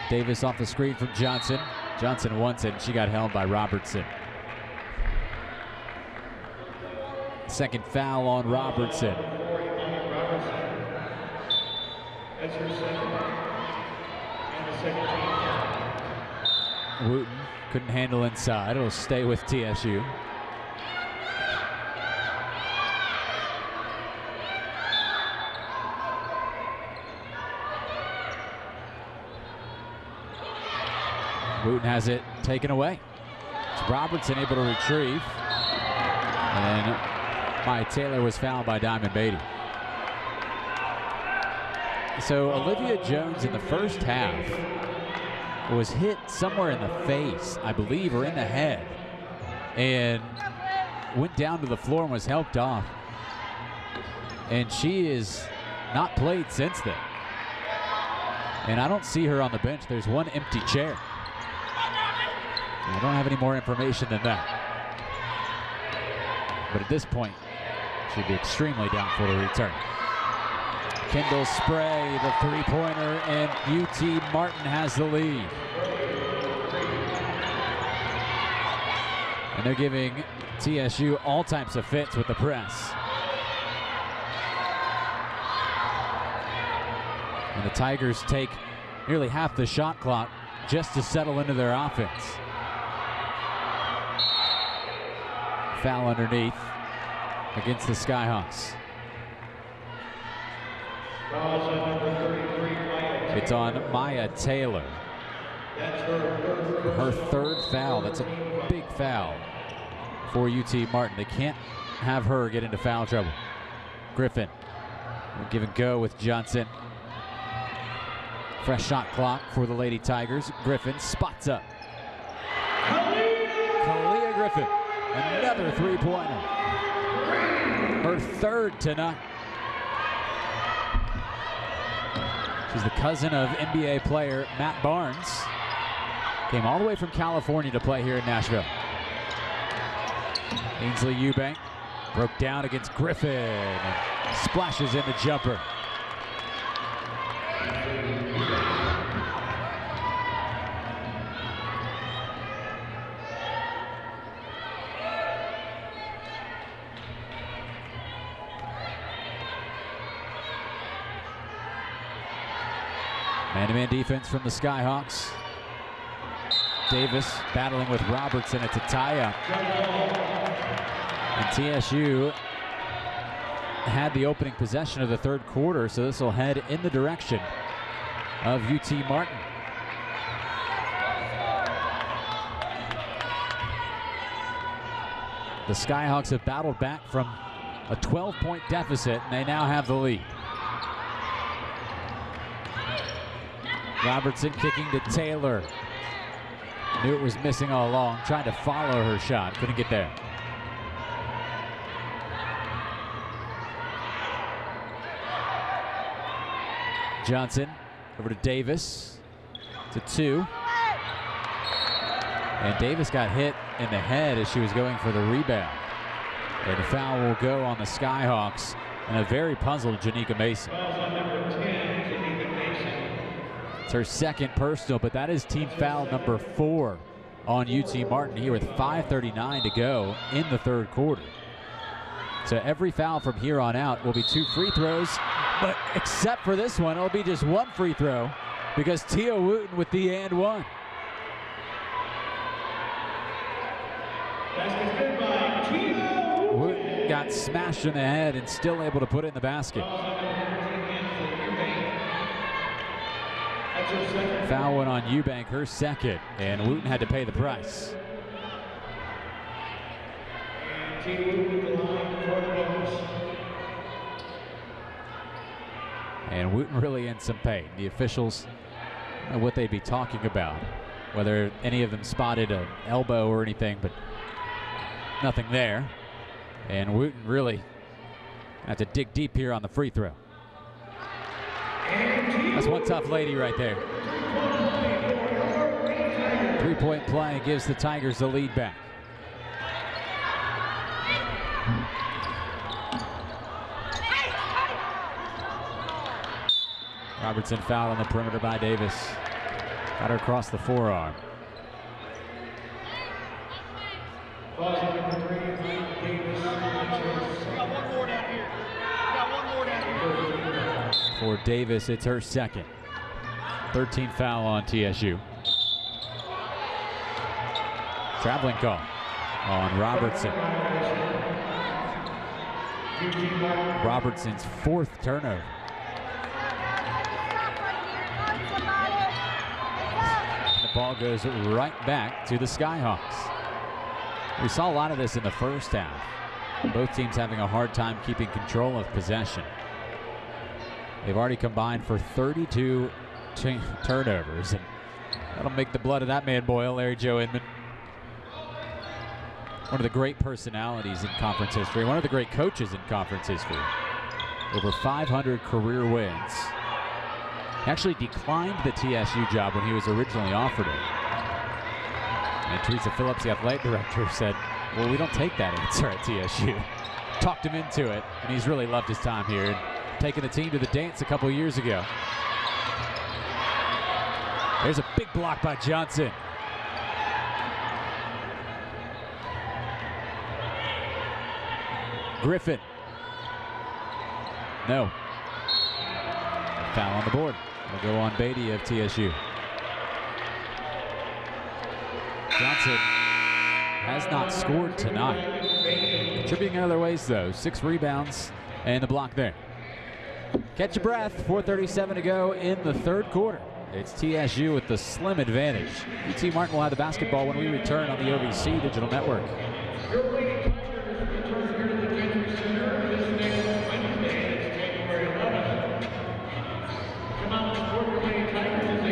Davis off the screen from Johnson. Johnson wants it, and she got held by Robertson. Second foul on Robertson. Wooten couldn't handle inside. It'll stay with TSU. Wooten has it taken away. It's Robertson able to retrieve. And Maya Taylor was fouled by Diamond Beatty. So Olivia Jones in the first half was hit somewhere in the face, I believe, or in the head, and went down to the floor and was helped off. And she is not played since then. And I don't see her on the bench. There's one empty chair. I don't have any more information than that. But at this point, she'd be extremely doubtful to return. Kendall Spray, the three-pointer, and UT Martin has the lead. And they're giving TSU all types of fits with the press. And the Tigers take nearly half the shot clock just to settle into their offense. Foul underneath against the Skyhawks. It's on Maya Taylor. Her third foul. That's big foul for UT Martin. They can't have her get into foul trouble. Griffin will give and go with Johnson. Fresh shot clock for the Lady Tigers. Griffin spots up. Kalia Griffin, another three-pointer. Her third tonight. She's the cousin of NBA player Matt Barnes. Came all the way from California to play here in Nashville. Ainsley Eubank broke down against Griffin and splashes in the jumper. Man-to-man defense from the Skyhawks. Davis battling with Robertson. It's a tie-up. And TSU had the opening possession of the third quarter, so this will head in the direction of UT Martin. The Skyhawks have battled back from a 12-point deficit, and they now have the lead. Robertson kicking to Taylor. Knew it was missing all along, trying to follow her shot, couldn't get there. Johnson over to Davis. To 2. And Davis got hit in the head as she was going for the rebound. And the foul will go on the Skyhawks and a very puzzled Janika Mason. It's her second personal, but that is team foul number 4 on UT Martin here with 5:39 to go in the third quarter. So every foul from here on out will be 2 free throws, but except for this one, it'll be just 1 free throw because Tia Wooten with the and 1. Wooten got smashed in the head and still able to put it in the basket. Foul went on Eubank, her second, and Wooten had to pay the price. And Wooten really in some pain. The officials, I don't know what they'd be talking about, whether any of them spotted an elbow or anything, but nothing there. And Wooten really have to dig deep here on the free throw. That's one tough lady right there. 3-point play gives the Tigers the lead back. Robertson fouled on the perimeter by Davis. Got her across the forearm. For Davis, it's her second. 13th foul on TSU. Traveling call on Robertson. Robertson's 4th turnover. And the ball goes right back to the Skyhawks. We saw a lot of this in the first half. Both teams having a hard time keeping control of possession. They've already combined for 32 turnovers, and that'll make the blood of that man boil, Larry Joe Inman. One of the great personalities in conference history, one of the great coaches in conference history. Over 500 career wins. He actually declined the TSU job when he was originally offered it. And Teresa Phillips, the athletic director, said, well, we don't take that answer at TSU. Talked him into it, and he's really loved his time here. And taking the team to the dance a couple years ago. There's a big block by Johnson. Griffin. No. Foul on the board. Will go on Beatty of TSU. Johnson has not scored tonight. Contributing in other ways, though. 6 rebounds and the block there. Catch your breath. 4:37 to go in the third quarter. It's TSU with the slim advantage. UT Martin will have the basketball when we return on the OVC Digital Network.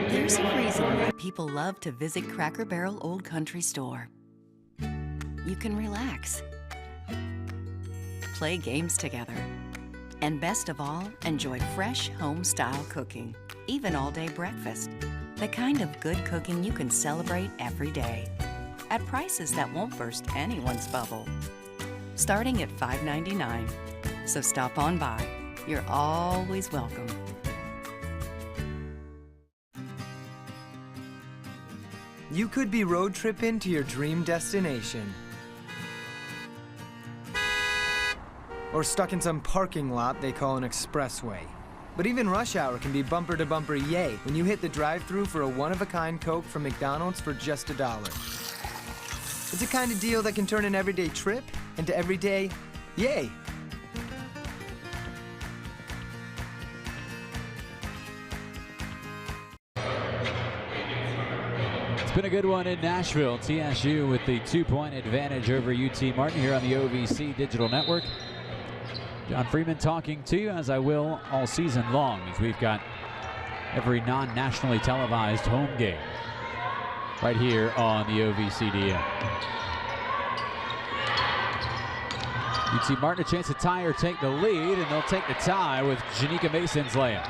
There's a reason why people love to visit Cracker Barrel Old Country Store. You can relax, play games together, and best of all, enjoy fresh home-style cooking, even all-day breakfast. The kind of good cooking you can celebrate every day at prices that won't burst anyone's bubble. Starting at $5.99. So stop on by. You're always welcome. You could be road tripping to your dream destination. Or stuck in some parking lot they call an expressway. But even rush hour can be bumper to bumper yay when you hit the drive-thru for a one-of-a-kind Coke from McDonald's for just $1. It's a kind of deal that can turn an everyday trip into everyday yay. It's been a good one in Nashville. TSU with the 2-point advantage over UT Martin here on the OVC Digital Network. John Freeman talking to you, as I will all season long, as we've got every non-nationally televised home game right here on the OVCDN. UT Martin a chance to tie or take the lead, and they'll take the tie with Janika Mason's layup.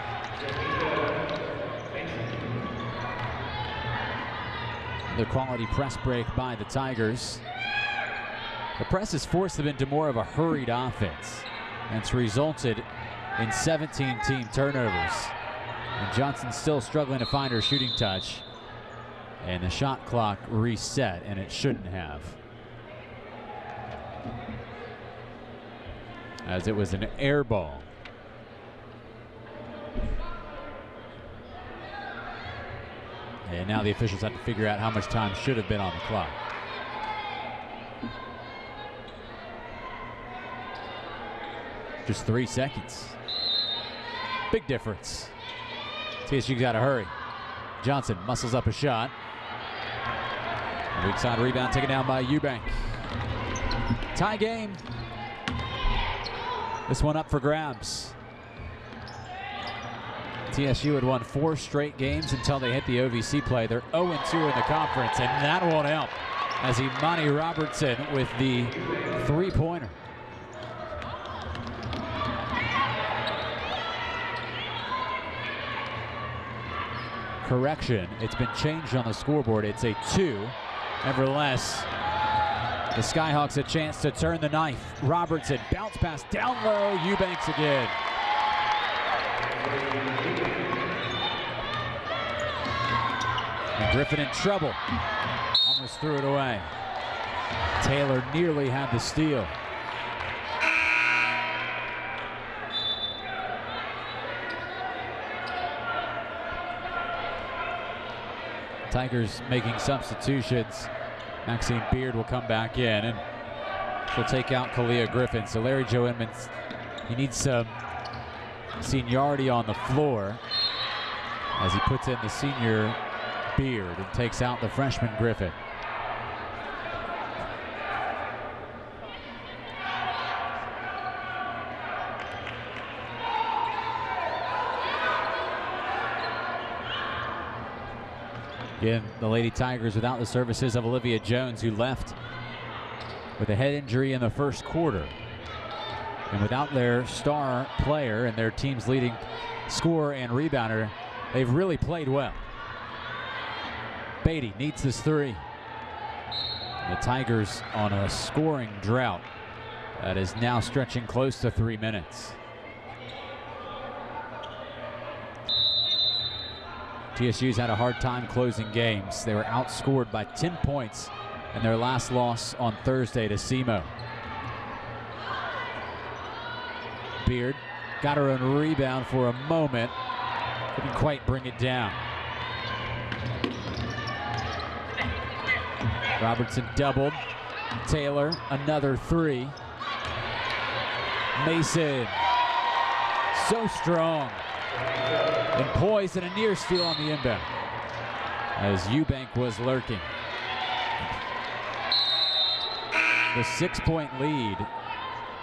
Another quality press break by the Tigers. The press has forced them into more of a hurried offense, and it's resulted in 17 team turnovers. And Johnson's still struggling to find her shooting touch. And the shot clock reset, and it shouldn't have, as it was an air ball. And now the officials have to figure out how much time should have been on the clock. Just 3 seconds. Big difference. TSU's got to hurry. Johnson muscles up a shot. Weak side rebound taken down by Eubank. Tie game. This one up for grabs. TSU had won 4 straight games until they hit the OVC play. They're 0-2 in the conference, and that won't help, as Imani Robertson with the 3-pointer. Correction, it's been changed on the scoreboard. It's a 2. Nevertheless, the Skyhawks a chance to turn the knife. Robertson, bounce pass down low, Eubanks again. And Griffin in trouble. Almost threw it away. Taylor nearly had the steal. Tigers making substitutions. Maxine Beard will come back in, and she'll take out Kalia Griffin. So Larry Joe Edmonds, he needs some seniority on the floor as he puts in the senior Beard and takes out the freshman Griffin. Again, the Lady Tigers without the services of Olivia Jones, who left with a head injury in the first quarter. And without their star player and their team's leading scorer and rebounder, they've really played well. Beatty needs this 3. The Tigers on a scoring drought that is now stretching close to 3 minutes. TSU's had a hard time closing games. They were outscored by 10 points in their last loss on Thursday to SEMO. Beard got her own rebound for a moment. Couldn't quite bring it down. Robertson doubled. Taylor, another 3. Mason, so strong. And poised and a near steal on the inbound as Eubank was lurking. The 6-point lead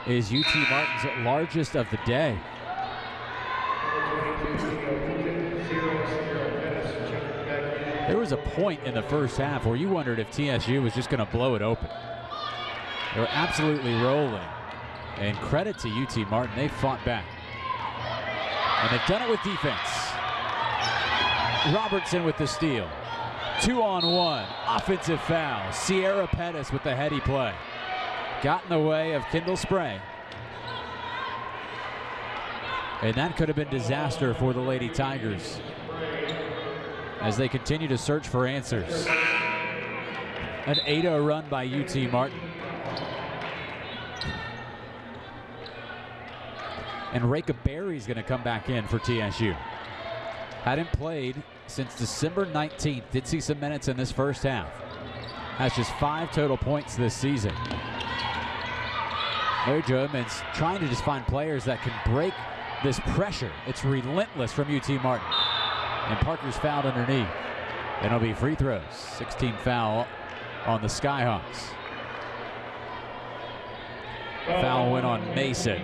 is UT Martin's largest of the day. There was a point in the first half where you wondered if TSU was just going to blow it open. They were absolutely rolling. And credit to UT Martin, they fought back. And they've done it with defense. Robertson with the steal. 2-on-1, offensive foul. Sierra Pettis with the heady play. Got in the way of Kendall Spray. And that could have been disaster for the Lady Tigers as they continue to search for answers. An 8-0 run by UT Martin. And Reka Berry's going to come back in for TSU. Hadn't played since December 19th. Did see some minutes in this first half. Has just 5 total points this season. Mary Jo Edmonds trying to just find players that can break this pressure. It's relentless from UT Martin. And Parker's fouled underneath. And it'll be free throws. 16 foul on the Skyhawks. Foul went on Mason.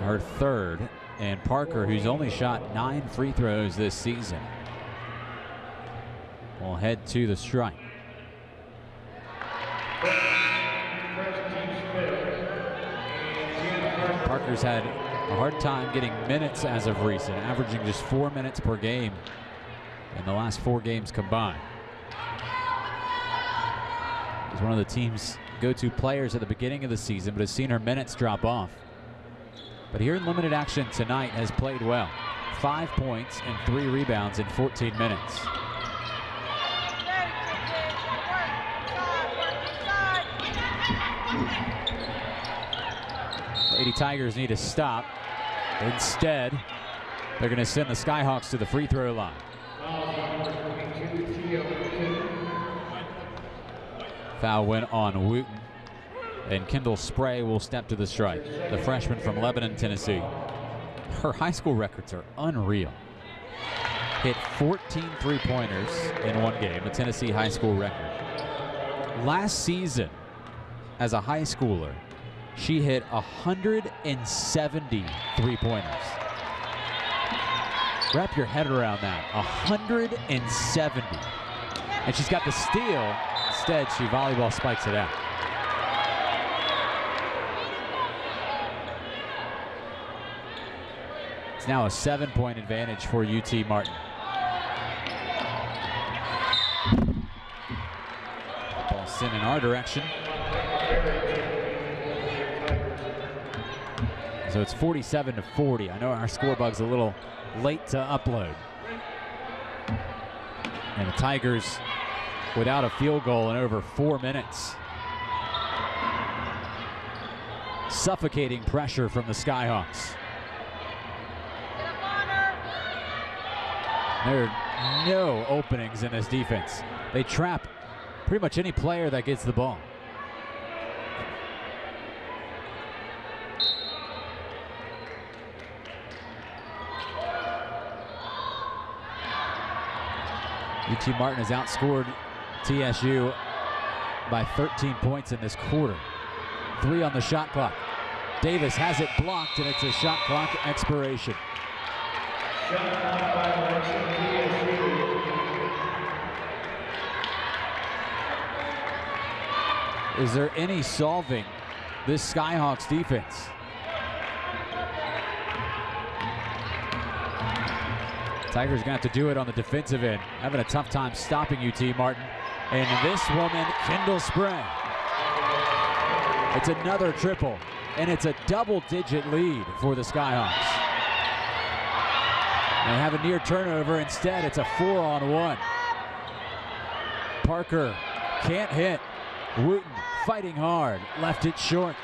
Her third. And Parker, who's only shot 9 free throws this season, will head to the strike. Parker's had a hard time getting minutes as of recent, averaging just 4 minutes per game in the last 4 games combined. He's one of the team's go-to players at the beginning of the season, but has seen her minutes drop off. But here in limited action tonight has played well. 5 points and 3 rebounds in 14 minutes. Lady Tigers need to stop. Instead, they're going to send the Skyhawks to the free throw line. Foul went on Wooten. And Kendall Spray will step to the strike. The freshman from Lebanon, Tennessee. Her high school records are unreal. Hit 14 3-pointers in one game, a Tennessee high school record. Last season, as a high schooler, she hit 170 3-pointers. Wrap your head around that, 170. And she's got the steal. Instead, she volleyball spikes it out. It's now a 7-point advantage for UT Martin. Ball sent in our direction. So it's 47-40. I know our score bug's a little late to upload. And the Tigers without a field goal in over 4 minutes. Suffocating pressure from the Skyhawks. There are no openings in this defense. They trap pretty much any player that gets the ball. UT Martin has outscored TSU by 13 points in this quarter. 3 on the shot clock. Davis has it blocked, and it's a shot clock expiration. Is there any solving this Skyhawks defense? Tigers gonna have to do it on the defensive end. Having a tough time stopping UT Martin. And this woman, Kendall Spray. It's another triple, and it's a double-digit lead for the Skyhawks. They have a near turnover. Instead, it's a 4-on-1. Parker can't hit. Wooten fighting hard, left it short.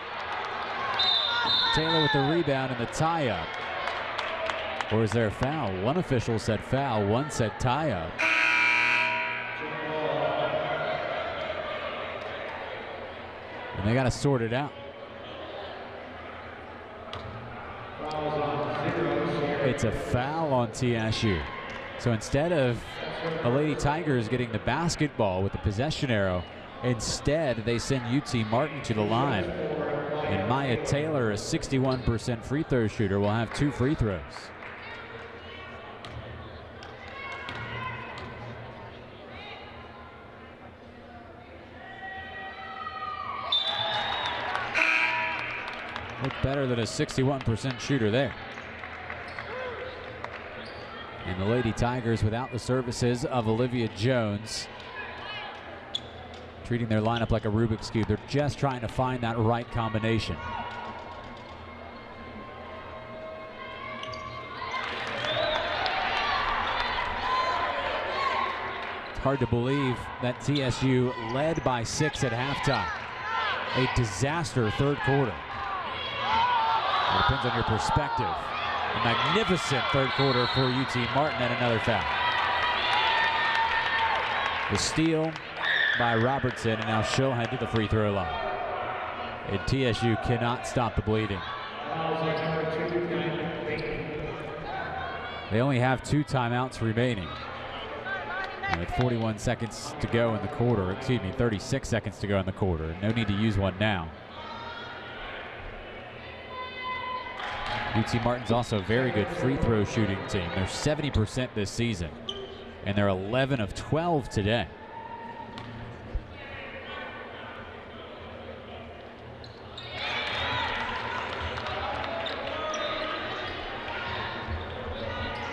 Taylor with the rebound and the tie-up. Or is there a foul? One official said foul, one said tie-up. And they got to sort it out. it's a foul on TSU. So instead of the Lady Tigers getting the basketball with the possession arrow, instead they send UT Martin to the line. And Maya Taylor, a 61% free throw shooter, will have 2 free throws. Look better than a 61% shooter there. And the Lady Tigers without the services of Olivia Jones, treating their lineup like a Rubik's Cube. They're just trying to find that right combination. It's hard to believe that TSU led by 6 at halftime. A disaster third quarter. It depends on your perspective. A magnificent third quarter for UT Martin and another foul. The steal by Robertson, and now she'll head to the free throw line. And TSU cannot stop the bleeding. They only have 2 timeouts remaining. And with 41 seconds to go in the quarter, 36 seconds to go in the quarter. No need to use one now. UT Martin's also a very good free throw shooting team. They're 70% this season, and they're 11 of 12 today.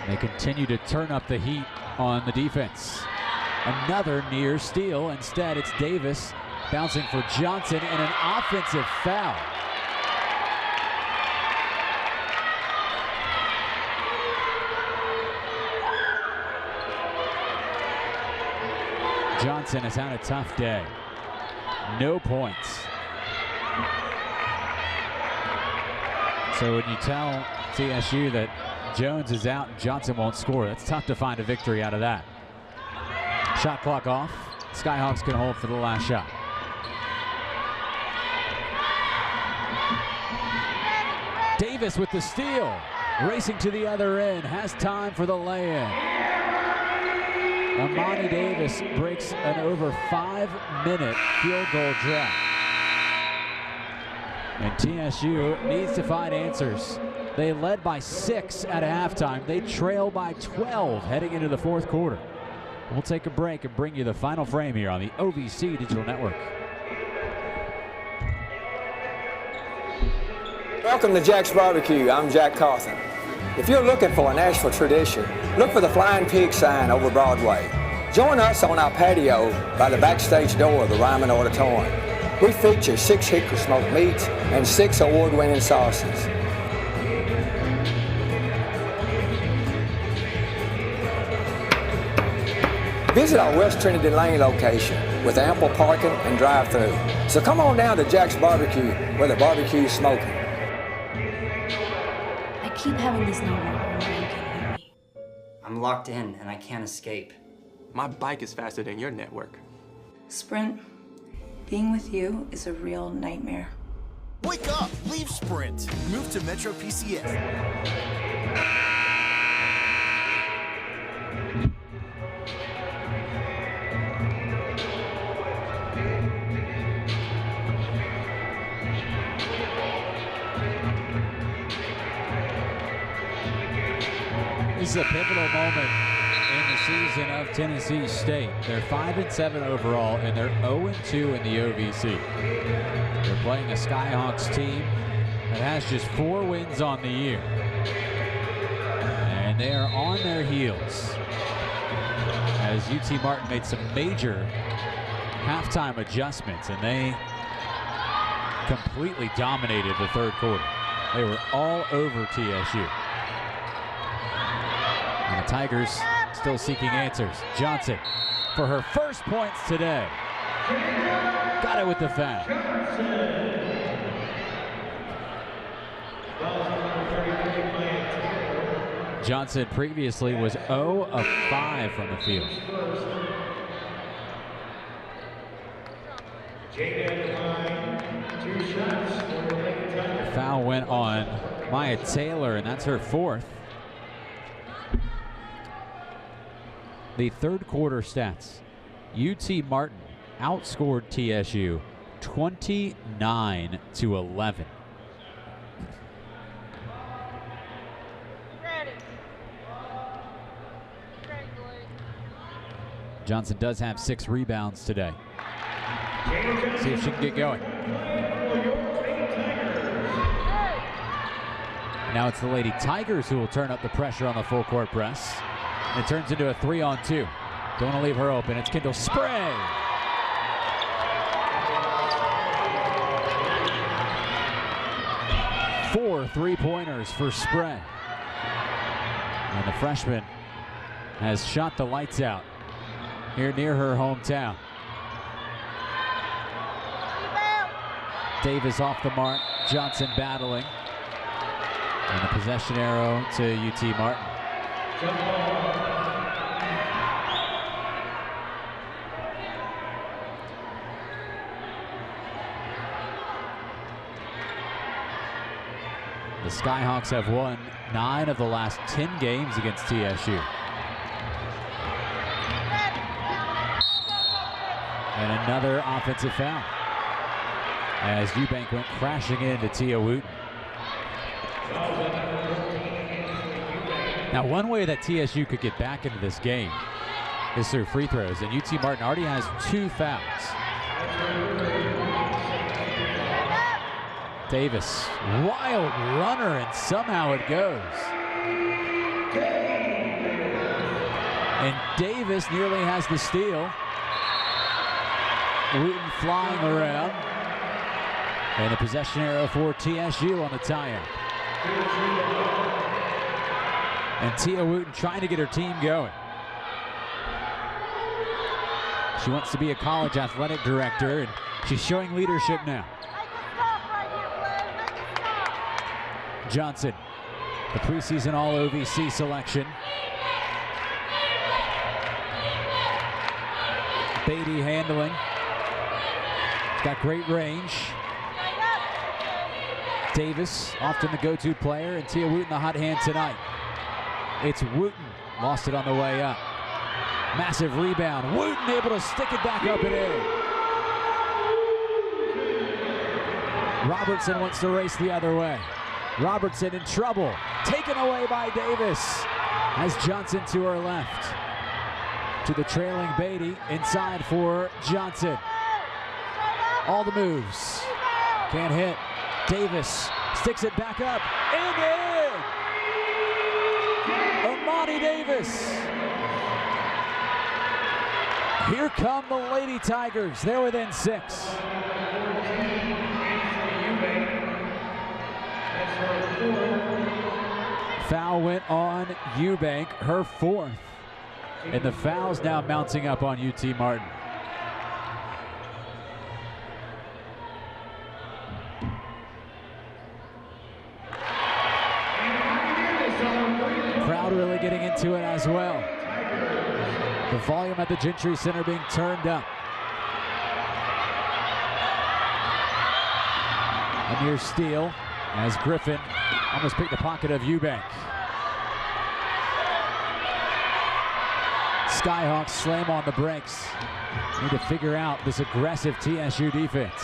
They continue to turn up the heat on the defense. Another near steal. Instead, it's Davis bouncing for Johnson and an offensive foul. Johnson has had a tough day. No points. So when you tell TSU that Jones is out and Johnson won't score, that's tough to find a victory out of that. Shot clock off. Skyhawks can hold for the last shot. Davis with the steal. Racing to the other end. Has time for the lay-in. Amani Davis breaks an over 5-minute field goal drought. And TSU needs to find answers. They led by 6 at halftime. They trail by 12 heading into the fourth quarter. We'll take a break and bring you the final frame here on the OVC Digital Network. Welcome to Jack's Barbecue. I'm Jack Cawthon. If you're looking for a Nashville tradition, look for the Flying Pig sign over Broadway. Join us on our patio by the backstage door of the Ryman Auditorium. We feature 6 hickory smoked meats and 6 award-winning sauces. Visit our West Trinity Lane location with ample parking and drive-through. So come on down to Jack's Barbecue where the barbecue's smoking. I keep having this nightmare where no one can hear me. I'm locked in and I can't escape. My bike is faster than your network. Sprint, being with you is a real nightmare. Wake up! Leave Sprint. Move to Metro PCS. This is a pivotal moment in the season of Tennessee State. They're 5-7 overall, and they're 0-2 in the OVC. They're playing a Skyhawks team that has just 4 wins on the year. And they are on their heels as UT Martin made some major halftime adjustments, and they completely dominated the third quarter. They were all over TSU. And the Tigers still seeking answers. Johnson for her first points today. Got it with the foul. Johnson previously was 0 of 5 from the field. The foul went on Maya Taylor, and that's her 4th. The third quarter stats. UT Martin outscored TSU 29-11. Johnson does have 6 rebounds today. See if she can get going. Now it's the Lady Tigers who will turn up the pressure on the full court press. And it turns into a 3-on-2. Don't want to leave her open. It's Kendall Spray. Four three-pointers for Spray. And the freshman has shot the lights out here near her hometown. Davis off the mark. Johnson battling. And the possession arrow to UT Martin. The Skyhawks have won 9 of the last 10 games against TSU. And another offensive foul as Eubank went crashing into Tia Wooten. Now, one way that TSU could get back into this game is through free throws, and UT Martin already has 2 fouls. Davis, wild runner, and somehow it goes. And Davis nearly has the steal. Wooten flying around. And a possession arrow for TSU on the tie-up. And Tia Wooten trying to get her team going. She wants to be a college athletic director, and she's showing leadership now. Johnson, the preseason All-OVC selection. Beatty handling. Got great range. Davis, often the go-to player, and Tia Wooten the hot hand tonight. It's Wooten, lost it on the way up. Massive rebound. Wooten able to stick it back up and in. Robertson wants to race the other way. Robertson in trouble. Taken away by Davis. Has Johnson to her left. To the trailing Beatty. Inside for Johnson. All the moves. Can't hit. Davis sticks it back up. And in! Amani Davis. Here come the Lady Tigers. They're within 6. Foul went on Eubank, her 4th. And the foul's now mounting up on UT Martin. Crowd really getting into it as well. The volume at the Gentry Center being turned up. A near steal as Griffin almost picked the pocket of Eubank. Skyhawks slam on the brakes. Need to figure out this aggressive TSU defense.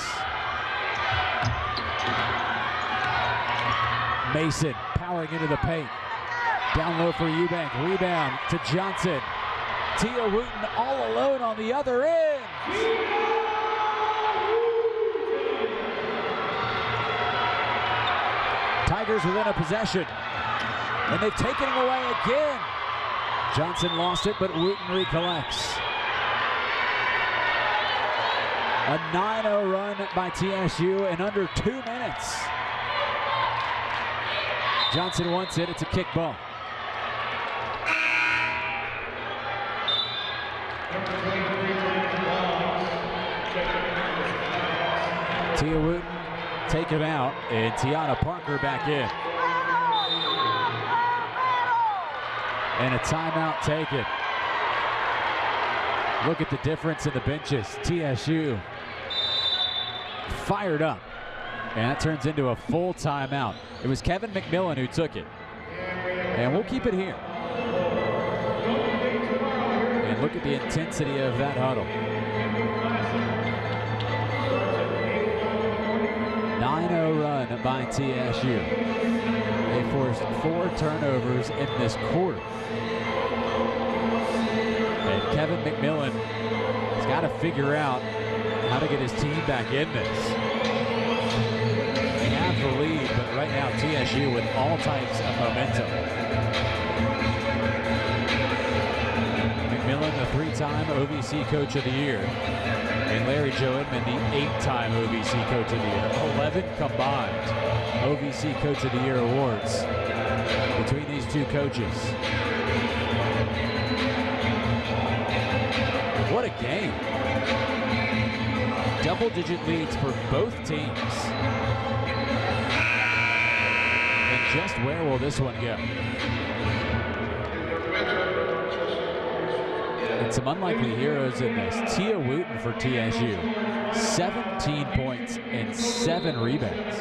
Mason powering into the paint. Down low for Eubank. Rebound to Johnson. Tia Wooten all alone on the other end. Tigers within a possession. And they've taken it away again. Johnson lost it, but Wooten recollects. A 9-0 run by TSU in under 2 minutes. Johnson wants it. It's a kick ball. Tia Wooten take him out, and Tiana Parker back in. And a timeout taken. Look at the difference in the benches. TSU fired up. And that turns into a full timeout. It was Kevin McMillan who took it. And we'll keep it here. and look at the intensity of that huddle. 9-0 run by TSU. They forced 4 turnovers in this quarter. And Kevin McMillan has got to figure out how to get his team back in this. They have the lead, but right now TSU with all types of momentum. McMillan, the 3-time OVC Coach of the Year, and Larry Joe Inman, the 8-time OVC Coach of the Year. 11 combined OVC Coach of the Year awards between these two coaches. What a game. Double-digit leads for both teams. And just where will this one go? And some unlikely heroes in this. Tia Wooten for TSU. 17 points and 7 rebounds.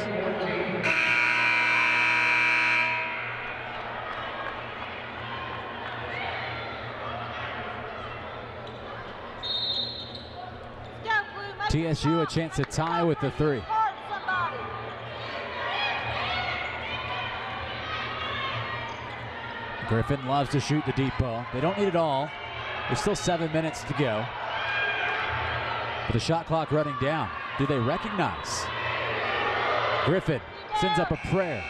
TSU a chance to tie with the 3. Griffin loves to shoot the deep ball. They don't need it all. There's still 7 minutes to go. With the shot clock running down, do they recognize? Griffin sends up a prayer.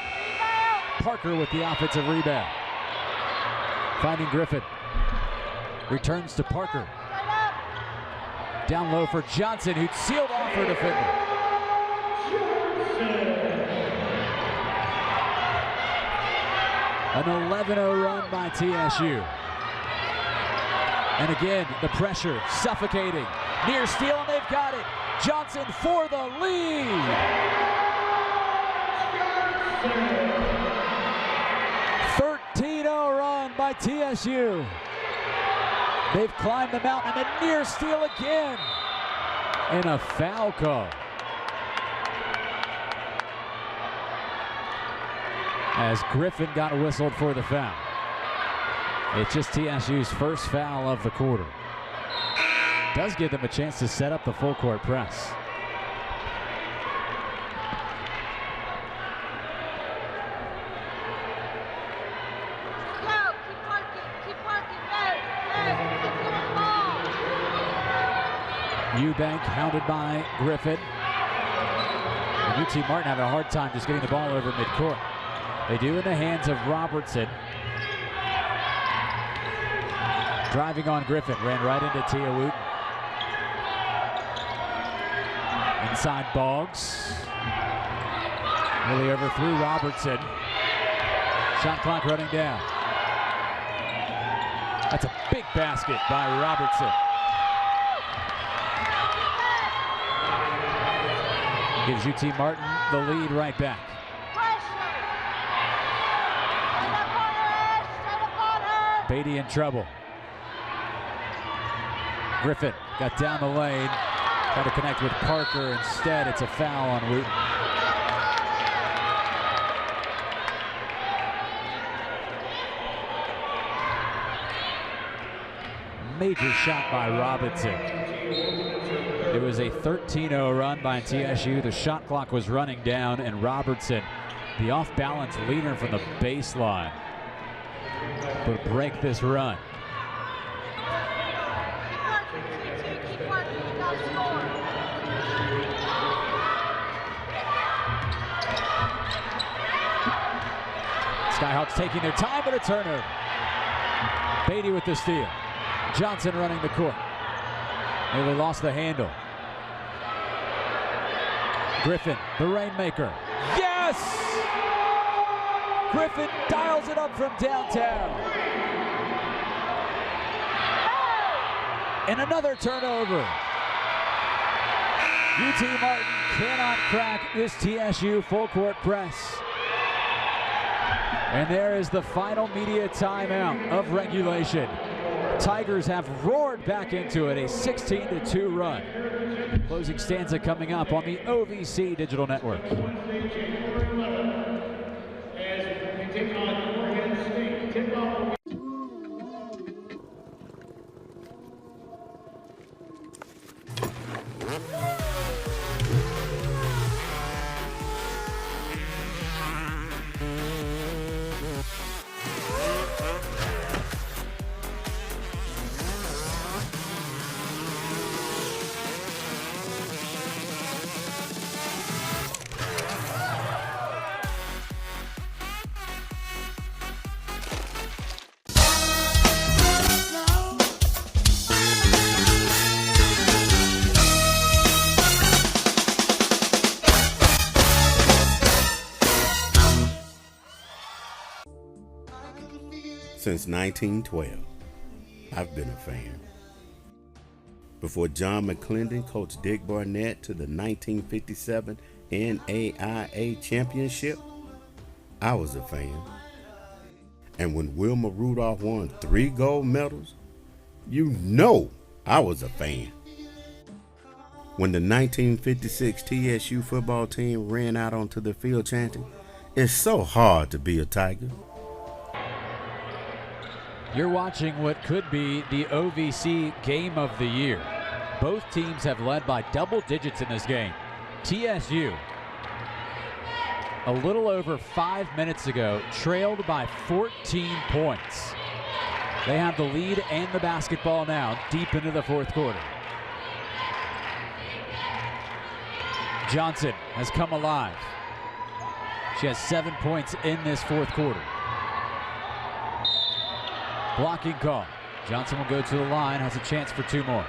Parker with the offensive rebound. Finding Griffin. Returns to Parker. Down low for Johnson, who'd sealed off her defender. An 11-0 run by TSU. And again, the pressure suffocating. Near steal, and they've got it. Johnson for the lead. .13-0 run by TSU. They've climbed the mountain, and a near steal again. And a foul call. As Griffin got whistled for the foul. It's just TSU's first foul of the quarter. Does give them a chance to set up the full court press. Eubank hounded by Griffin. And UT Martin having a hard time just getting the ball over midcourt. They do in the hands of Robertson. Driving on Griffin, ran right into Tia Wooten. Inside Boggs. Really overthrew Robertson. Shot clock running down. That's a big basket by Robertson. Gives UT Martin the lead right back. Beatty in trouble. Griffin got down the lane, tried to connect with Parker. Instead, it's a foul on Wooten. Major shot by Robinson. It was a 13-0 run by TSU. The shot clock was running down, and Robertson, the off-balance leader from the baseline, would break this run. Skyhawks taking their time, but a turnover. Beatty with the steal. Johnson running the court. Nearly lost the handle. Griffin, the rainmaker. Yes! Griffin dials it up from downtown. And another turnover. UT Martin cannot crack this TSU full court press. And there is the final media timeout of regulation. Tigers have roared back into it, a 16-2 run. Closing stanza coming up on the OVC Digital Network. Since 1912, I've been a fan. Before John McClendon coached Dick Barnett to the 1957 NAIA championship, I was a fan. And when Wilma Rudolph won 3 gold medals, you know I was a fan. When the 1956 TSU football team ran out onto the field chanting, "It's so hard to be a Tiger." You're watching what could be the OVC Game of the Year. Both teams have led by double digits in this game. TSU, a little over 5 minutes ago, trailed by 14 points. They have the lead and the basketball now, deep into the fourth quarter. Johnson has come alive. She has 7 points in this fourth quarter. Blocking call. Johnson will go to the line, has a chance for 2 more.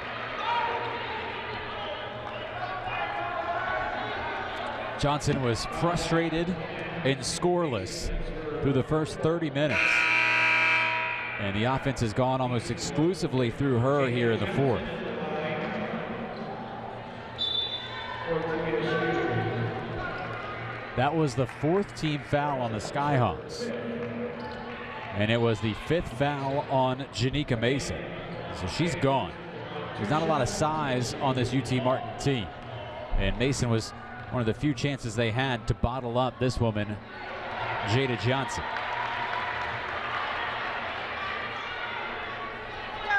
Johnson was frustrated and scoreless through the first 30 minutes. And the offense has gone almost exclusively through her here in the fourth. That was the 4th team foul on the Skyhawks. And it was the 5th foul on Janika Mason. So she's gone. There's not a lot of size on this UT Martin team. And Mason was one of the few chances they had to bottle up this woman, Jada Johnson.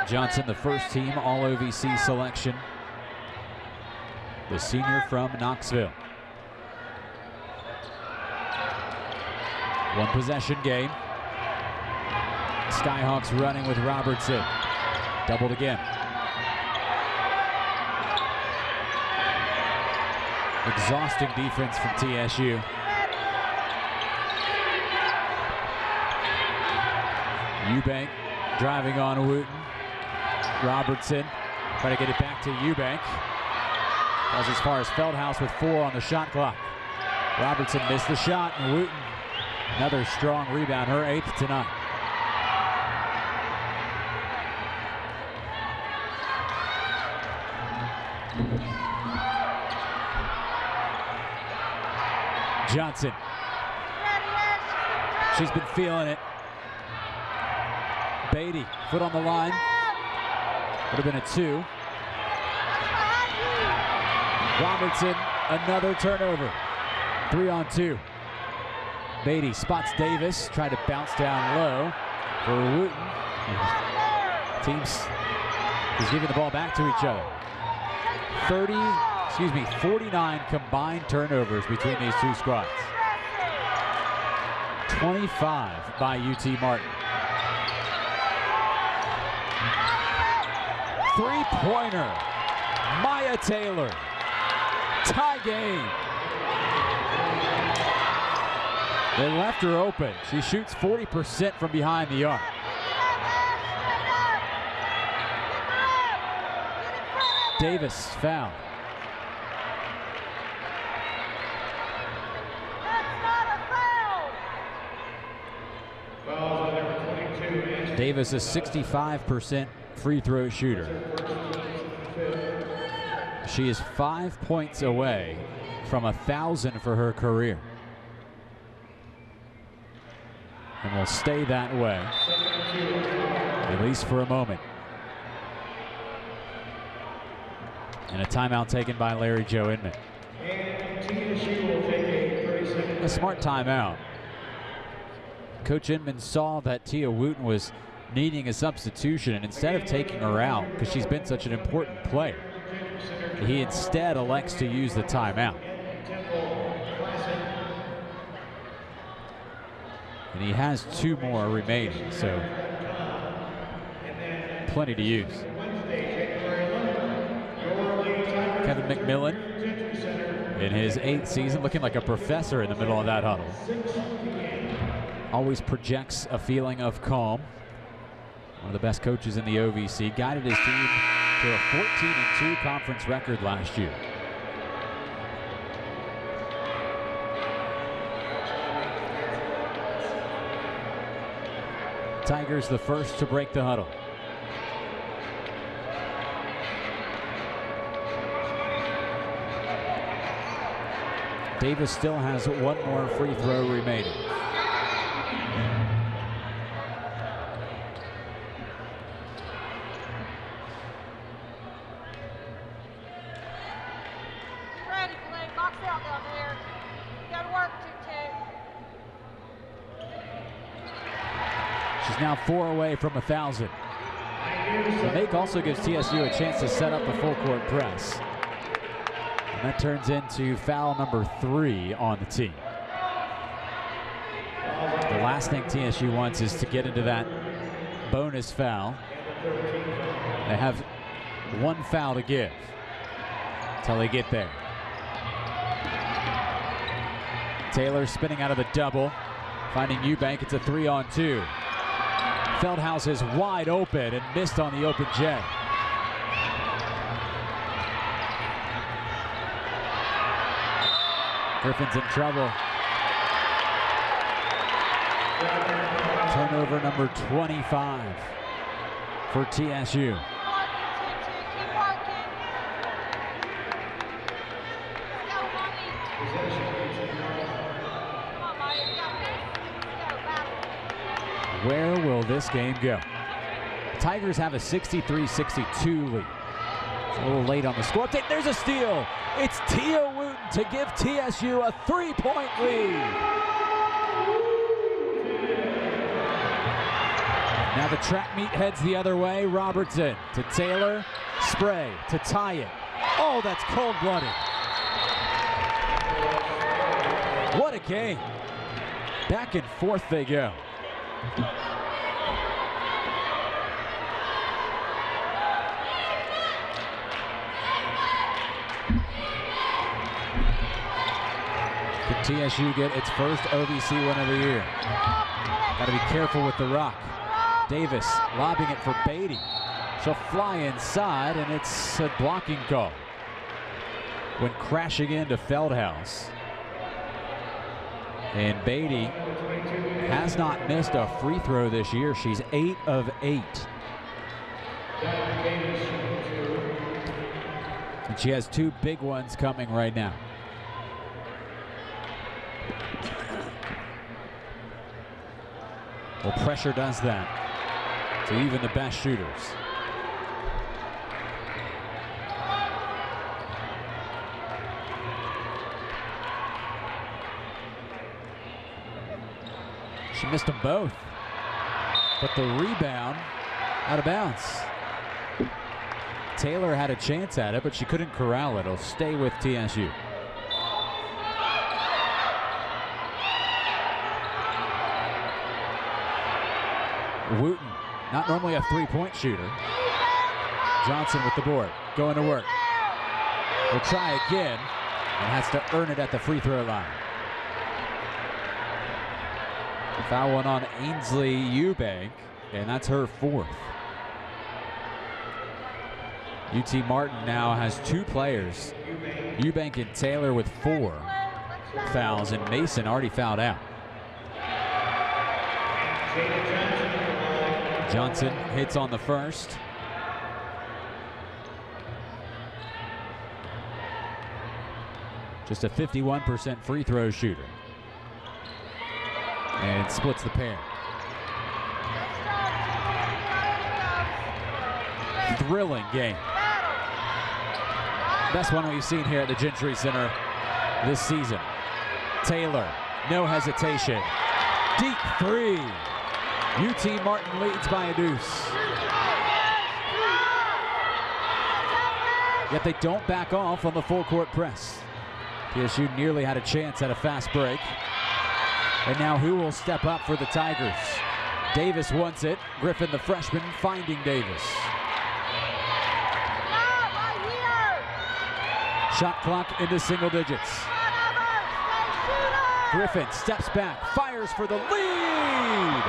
Johnson, the first team All-OVC selection. The senior from Knoxville. 1 possession game. Skyhawks running with Robertson. Doubled again. Exhausting defense from TSU. Eubank driving on Wooten. Robertson trying to get it back to Eubank. Falls as far as Feldhaus with 4 on the shot clock. Robertson missed the shot, and Wooten, another strong rebound, her 8th tonight. Johnson. She's been feeling it. Beatty, foot on the line. Would have been a 2. Robertson, another turnover. 3 on 2. Beatty spots Davis, tried to bounce down low for Wooten. Teams is giving the ball back to each other. 49 combined turnovers between these two squads. 25 by UT Martin. 3-pointer, Maya Taylor. Tie game. They left her open. She shoots 40% from behind the arc. Davis foul. Davis, a 65% free throw shooter. She is 5 points away from 1,000 for her career. And will stay that way, at least for a moment. And a timeout taken by Larry Joe Inman. A smart timeout. Coach Inman saw that Tia Wooten was needing a substitution, and instead of taking her out, because she's been such an important player, he instead elects to use the timeout. And he has 2 more remaining, so plenty to use. Kevin McMillan in his 8th season, looking like a professor in the middle of that huddle. Always projects a feeling of calm. One of the best coaches in the OVC. Guided his team to a 14-2 conference record last year. Tigers the first to break the huddle. Davis still has one more free throw remaining. Ready, Blake. Box out down there. You got to work, 2-2. She's now 4 away from 1,000. The make also gives TSU a chance to set up a full court press. And that turns into foul number 3 on the team. The last thing TSU wants is to get into that bonus foul. They have one foul to give until they get there. Taylor spinning out of the double, finding Eubank. It's a 3-on-2. Feldhaus is wide open and missed on the open J. Griffin's in trouble. Turnover number 25 for TSU. Where will this game go? The Tigers have a 63-62 lead. It's a little late on the score update. There's a steal. It's Tia Wooten to give TSU a 3-point lead. Now the track meet heads the other way. Robertson to Taylor. Spray to tie it. Oh, that's cold-blooded. What a game. Back and forth they go. Can TSU get its first OVC win of the year? Got to be careful with the rock. Davis lobbing it for Beatty. She'll fly inside, and it's a blocking call. Went crashing into Feldhaus. And Beatty has not missed a free throw this year. She's 8 of 8. And she has 2 big ones coming right now. Well, pressure does that to even the best shooters. She missed them both, but the rebound out of bounds. Taylor had a chance at it, but she couldn't corral it. It'll stay with TSU. Wooten, not normally a three-point shooter. Johnson with the board, going to work. Will try again, and has to earn it at the free throw line. Foul one on Ainsley Eubank, and that's her 4th. UT Martin now has 2 players, Eubank and Taylor, with 4 fouls, and Mason already fouled out. Johnson hits on the first. Just a 51% free throw shooter. And splits the pair. Thrilling game. Best one we've seen here at the Gentry Center this season. Taylor, no hesitation. Deep 3. UT Martin leads by a deuce. Yet they don't back off on the full court press. TSU nearly had a chance at a fast break. And now who will step up for the Tigers? Davis wants it. Griffin, the freshman, finding Davis. Shot clock into single digits. Griffin steps back, fires for the lead.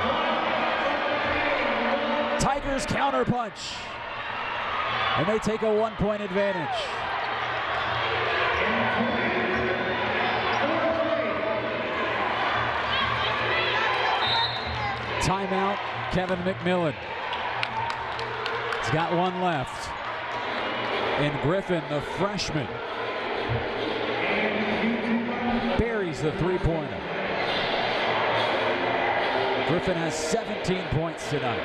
Tigers counterpunch. And they take a 1-point advantage. Timeout Kevin McMillan. He's got one left. And Griffin, the freshman, buries the three-pointer. Griffin has 17 points tonight.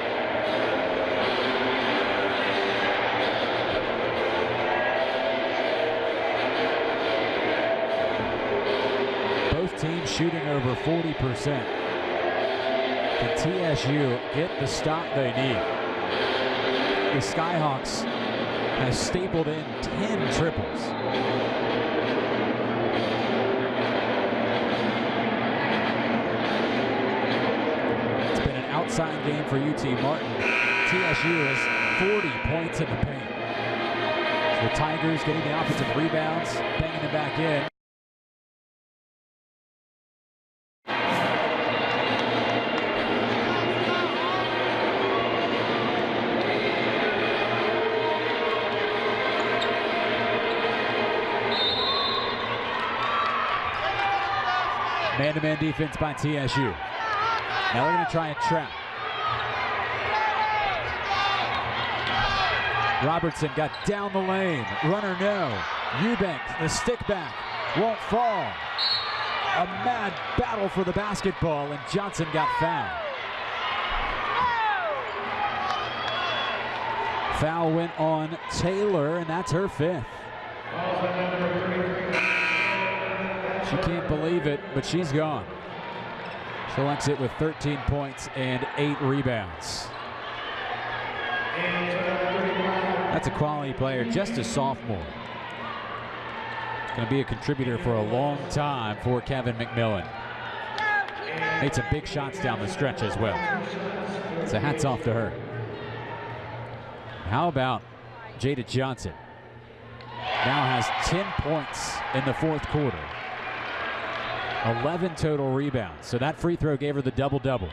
Both teams shooting over 40%. Can TSU get the stop they need? The Skyhawks has stapled in 10 triples. It's been an outside game for UT Martin. TSU has 40 points in the paint. So the Tigers getting the offensive rebounds, banging it back in. Man-to-man defense by TSU. Now they're going to try and trap. Robertson got down the lane. Runner no. Eubank, the stick back, won't fall. A mad battle for the basketball, and Johnson got fouled. Foul went on Taylor, and that's her fifth. She can't believe it, but she's gone. She'll exit with 13 points and 8 rebounds. That's a quality player, just a sophomore. Going to be a contributor for a long time for Kevin McMillan. Made some big shots down the stretch as well. So hats off to her. How about Jada Johnson? Now has 10 points in the fourth quarter. 11 total rebounds. So that free throw gave her the double-double.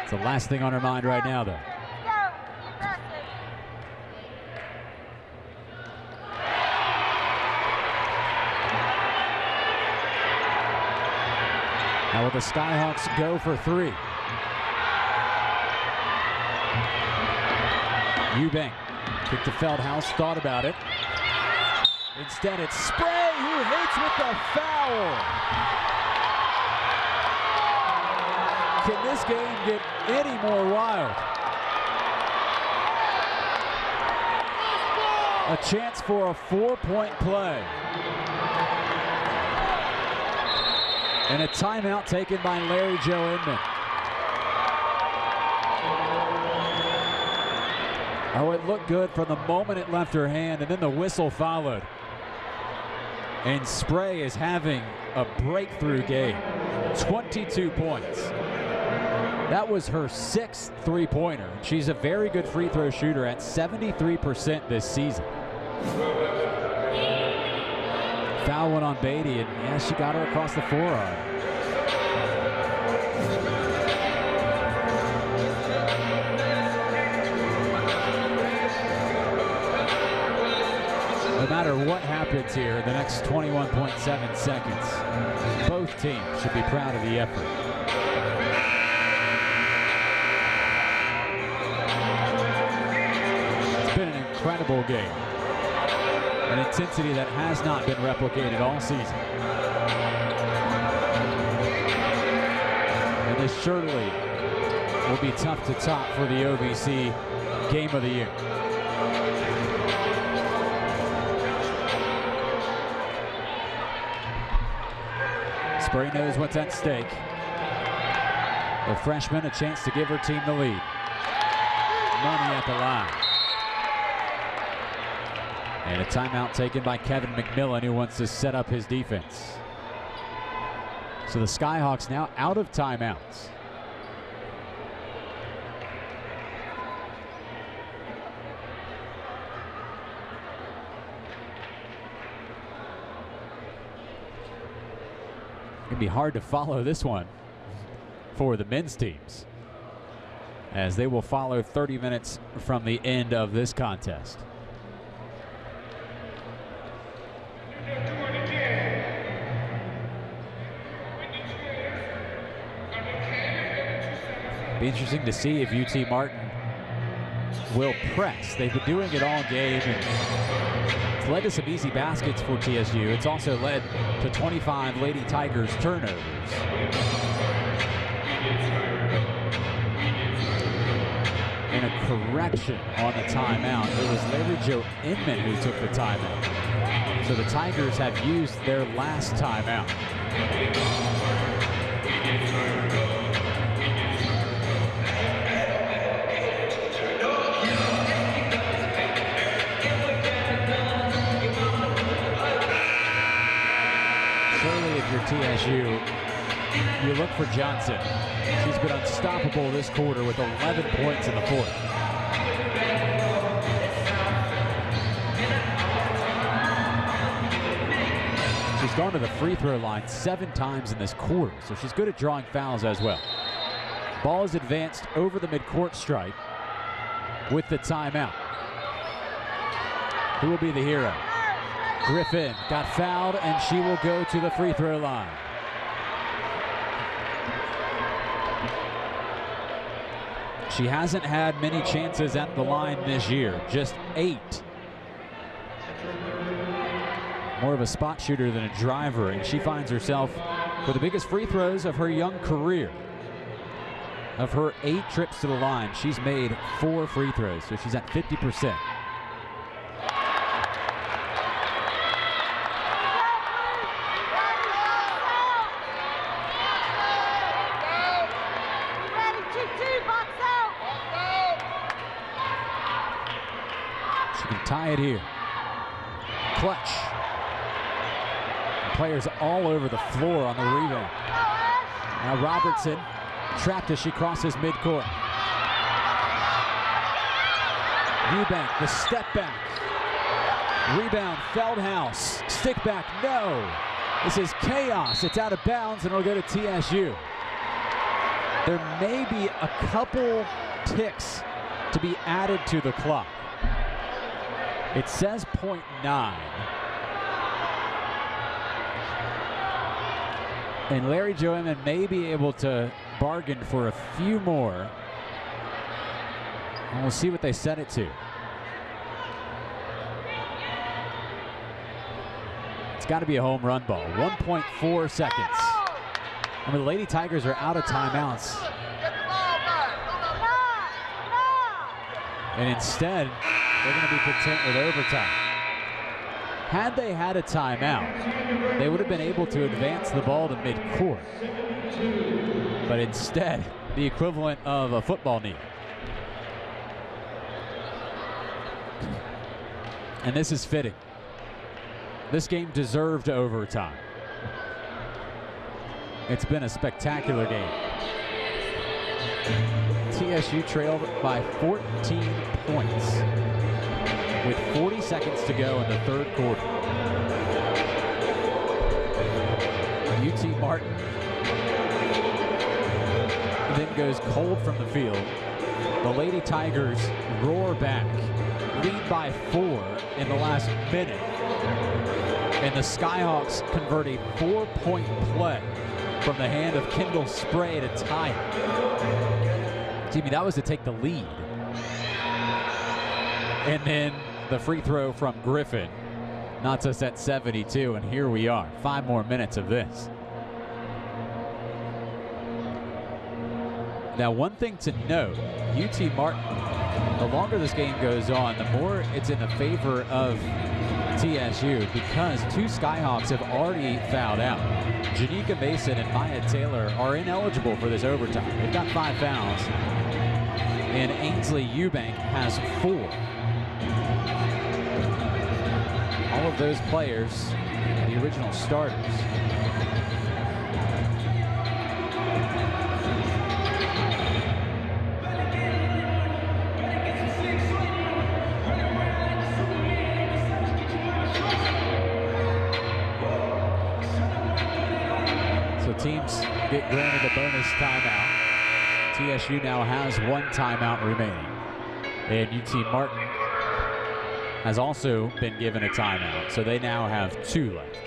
It's the last thing on her mind right now, though. Now will the Skyhawks go for three? Eubank kicked to Feldhaus, thought about it. Instead it's Spray who hits with the foul. Can this game get any more wild? A chance for a 4-point play. And a timeout taken by Larry Joe Inman. Oh, it looked good from the moment it left her hand, and then the whistle followed. And Spray is having a breakthrough game. 22 points. That was her 6th three-pointer. She's a very good free throw shooter at 73% this season. Foul went on Beatty, and yeah, she got her across the forearm. No matter what happens here in the next 21.7 seconds, both teams should be proud of the effort. It's been an incredible game. An intensity that has not been replicated all season. And this surely will be tough to top for the OVC Game of the Year. Spray knows what's at stake. The freshman a chance to give her team the lead. Money at the line. And a timeout taken by Kevin McMillan, who wants to set up his defense. So the Skyhawks now out of timeouts. It'd be hard to follow this one for the men's teams, as they will follow 30 minutes from the end of this contest. Be interesting to see if UT Martin will press. They've been doing it all game, and it's led to some easy baskets for TSU. It's also led to 25 Lady Tigers turnovers. And a correction on the timeout. It was Larry Joe Inman who took the timeout. So the Tigers have used their last timeout. Surely if you're TSU, you look for Johnson. She's been unstoppable this quarter with 11 points in the fourth. She's gone to the free throw line 7 times in this quarter, so she's good at drawing fouls as well. Ball is advanced over the midcourt stripe with the timeout. Who will be the hero? Griffin got fouled, and she will go to the free throw line. She hasn't had many chances at the line this year, just 8. More of a spot shooter than a driver, and she finds herself with the biggest free throws of her young career. Of her 8 trips to the line, she's made 4 free throws, so she's at 50%. She can tie it here. Clutch. Players all over the floor on the rebound. Now Robertson trapped as she crosses midcourt. Eubank, the step back. Rebound, Feldhaus. Stick back, no. This is chaos. It's out of bounds, and it'll go to TSU. There may be a couple ticks to be added to the clock. It says 0.9. And Larry Joe Inman may be able to bargain for a few more. And we'll see what they set it to. It's got to be a home run ball. 1.4 seconds. I mean, the Lady Tigers are out of timeouts. And instead, they're going to be content with overtime. Had they had a timeout, they would have been able to advance the ball to midcourt. But instead, the equivalent of a football knee. And this is fitting. This game deserved overtime. It's been a spectacular game. TSU trailed by 14 points with 40 seconds to go in the third quarter. UT Martin then goes cold from the field. The Lady Tigers roar back, lead by 4 in the last minute. And the Skyhawks convert a 4-point play from the hand of Kendall Spray to tie it. Jimmy, that was to take the lead. And then the free throw from Griffin knots us at 72, and here we are. 5 more minutes of this. Now, one thing to note, UT Martin, the longer this game goes on, the more it's in the favor of TSU because 2 Skyhawks have already fouled out. Janika Mason and Maya Taylor are ineligible for this overtime. They've got 5 fouls. And Ainsley Eubank has 4. All of those players, the original starters. So teams get granted a bonus timeout. TSU now has 1 timeout remaining. And UT Martin has also been given a timeout, so they now have 2 left.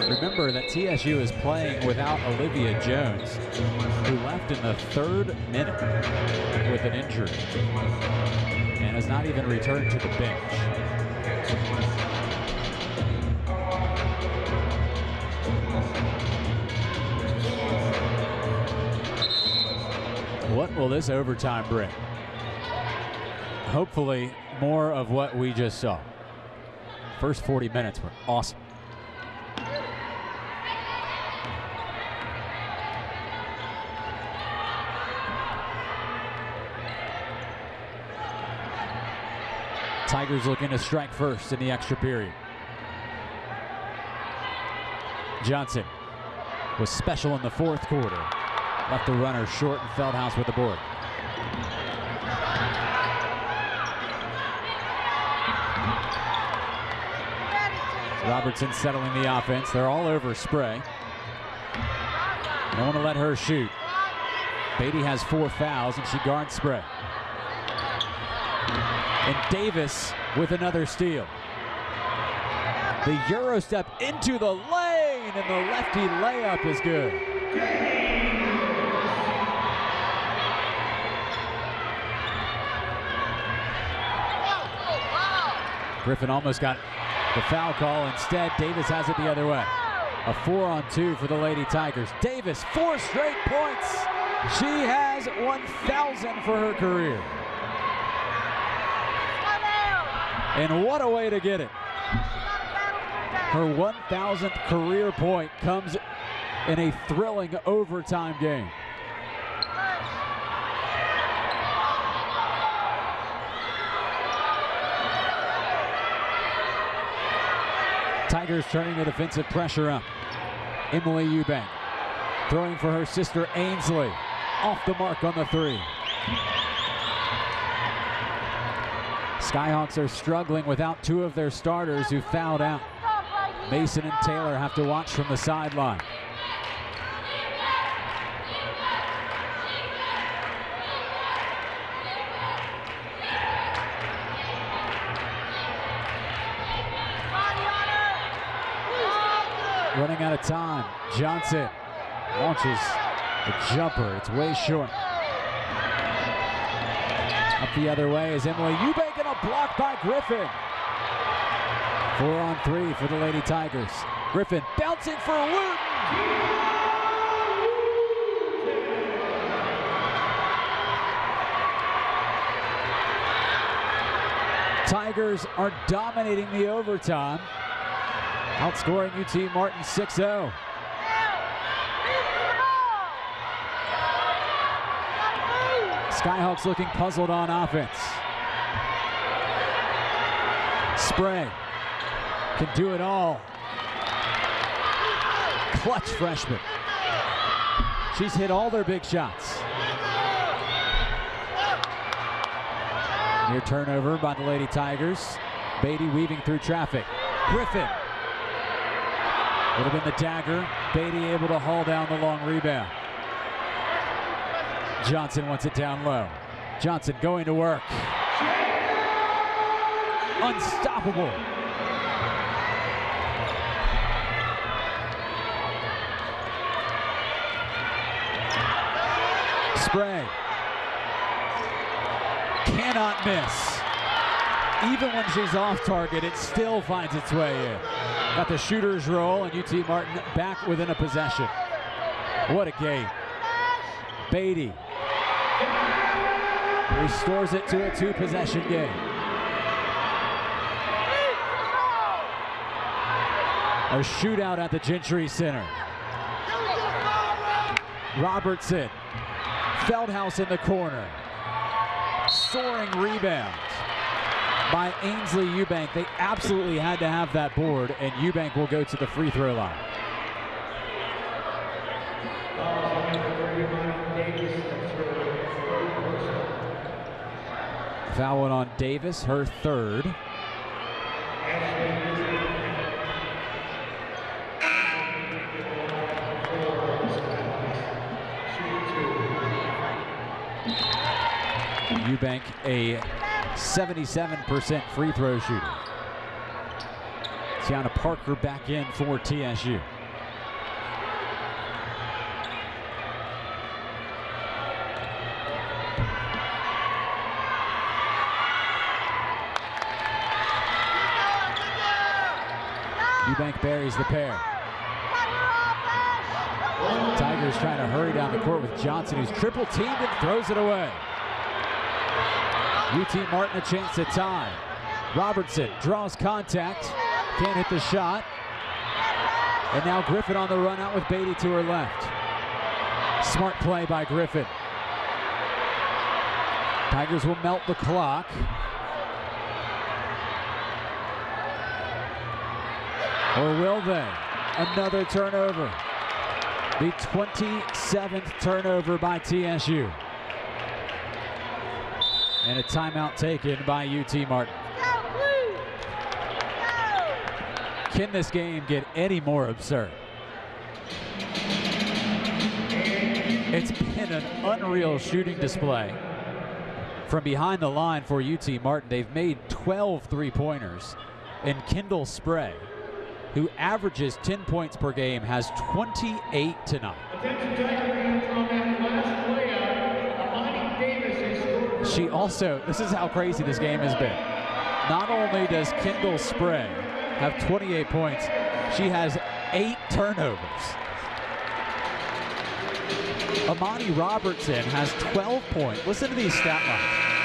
Remember that TSU is playing without Olivia Jones, who left in the 3rd minute with an injury and has not even returned to the bench. What will this overtime bring? Hopefully more of what we just saw. First 40 minutes were awesome. Tigers looking to strike first in the extra period. Johnson was special in the 4th quarter. Left the runner short and Feldhaus with the board. Robertson settling the offense. They're all over Spray. Don't want to let her shoot. Beatty has 4 fouls and she guards Spray. And Davis with another steal. The Euro step into the lane and the lefty layup is good. Griffin almost got the foul call. Instead, Davis has it the other way. A 4-on-2 for the Lady Tigers. Davis, 4 straight points. She has 1,000 for her career. And what a way to get it. Her 1,000th career point comes in a thrilling overtime game. Tigers turning the defensive pressure up. Emily Eubank throwing for her sister Ainsley. Off the mark on the 3. Skyhawks are struggling without 2 of their starters who fouled out. Mason and Taylor have to watch from the sideline. Running out of time. Johnson launches the jumper. It's way short. Up the other way is Emily Eubank, and a block by Griffin. 4-on-3 for the Lady Tigers. Griffin bouncing for Wooten. Tigers are dominating the overtime, outscoring UT Martin 6-0. Skyhawks looking puzzled on offense. Spray can do it all. Clutch freshman. She's hit all their big shots. Near turnover by the Lady Tigers. Beatty weaving through traffic. Griffin. Would have been the dagger. Beatty able to haul down the long rebound. Johnson wants it down low. Johnson going to work. Unstoppable. Spray. Cannot miss. Even when she's off target, it still finds its way in. Got the shooter's roll, and UT Martin back within a possession. What a game. Beatty restores it to a 2-possession game. A shootout at the Gentry Center. Robertson. Feldhaus in the corner. Soaring rebound by Ainsley Eubank. They absolutely had to have that board, and Eubank will go to the free throw line. Foul on Davis, her 3rd. Eubank, a 77% free throw shooter. Tiana Parker back in for TSU. Eubank buries the pair. Tigers trying to hurry down the court with Johnson, who's triple teamed and throws it away. UT Martin a chance to tie. Robertson draws contact, can't hit the shot. And now Griffin on the run out with Beatty to her left. Smart play by Griffin. Tigers will melt the clock. Or will they? Another turnover. The 27th turnover by TSU. And a timeout taken by UT Martin. Can this game get any more absurd? It's been an unreal shooting display from behind the line for UT Martin. They've made 12 three-pointers, and Kendall Spray, who averages 10 points per game, has 28 tonight. She also, this is how crazy this game has been. Not only does Kendall Spray have 28 points, she has 8 turnovers. Amani Robertson has 12 points. Listen to these stat lines.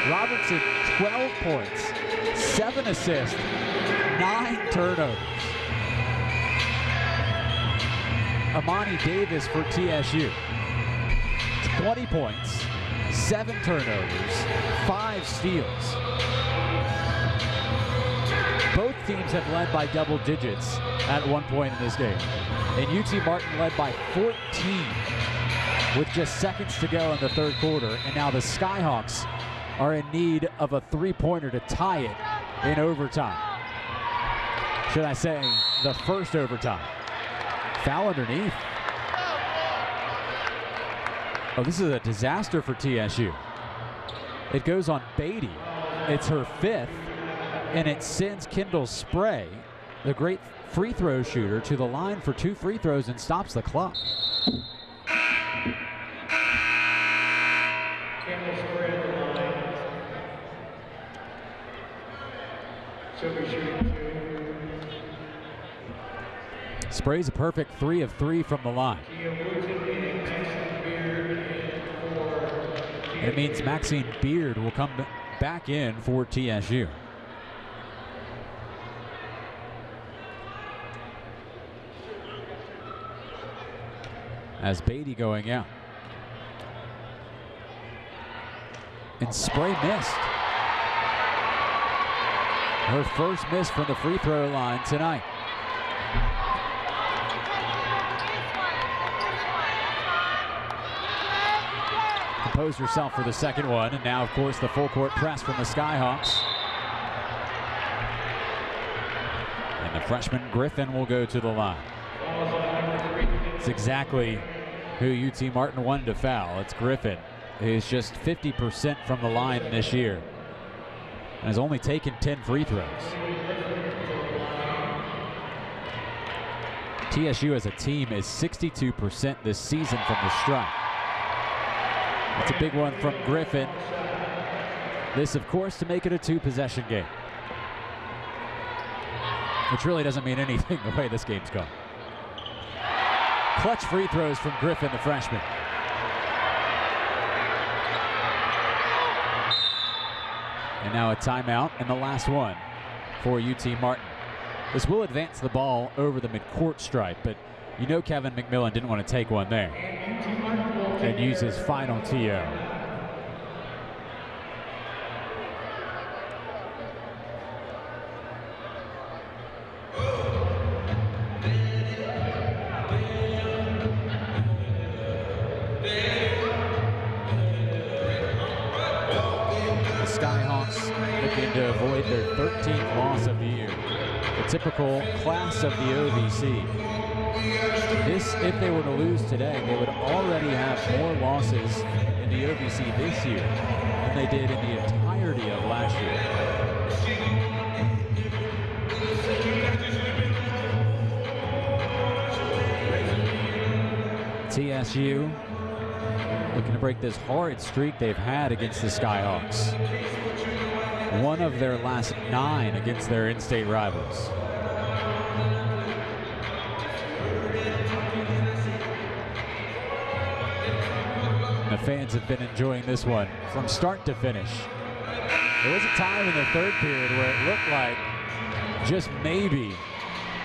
Robertson, 12 points, 7 assists, 9 turnovers. Amani Davis for TSU, 20 points, 7 turnovers, 5 steals. Both teams have led by double digits at one point in this game. And UT Martin led by 14 with just seconds to go in the third quarter. And now the Skyhawks are in need of a three-pointer to tie it in overtime. Should I say the first overtime. Foul underneath. Oh, this is a disaster for TSU. It goes on Beatty. It's her 5th, and it sends Kendall Spray, the great free throw shooter, to the line for 2 free throws and stops the clock. Kendall Spray at the line. She'll be shooting 2. Spray's a perfect 3 of 3 from the line. It means Maxine Beard will come back in for TSU. As Beatty going out. And Spray missed. Her first miss from the free throw line tonight. Composed herself for the second one, and now, of course, the full court press from the Skyhawks. And the freshman Griffin will go to the line. It's exactly who UT Martin wanted to foul. It's Griffin, who's just 50% from the line this year and has only taken 10 free throws. TSU as a team is 62% this season from the stripe. That's a big one from Griffin. This, of course, to make it a 2-possession game, which really doesn't mean anything the way this game's going. Clutch free throws from Griffin, the freshman. And now a timeout, and the last one for UT Martin. This will advance the ball over the midcourt stripe, but you know Kevin McMillan didn't want to take one there and use his final TO. The Skyhawks looking to avoid their 13th loss of the year. The typical class of the OVC. This, if they were to lose today, they would already have more losses in the OVC this year than they did in the entirety of last year. TSU looking to break this horrid streak they've had against the Skyhawks. One of their last 9 against their in-state rivals. The fans have been enjoying this one from start to finish. There was a time in the third period where it looked like just maybe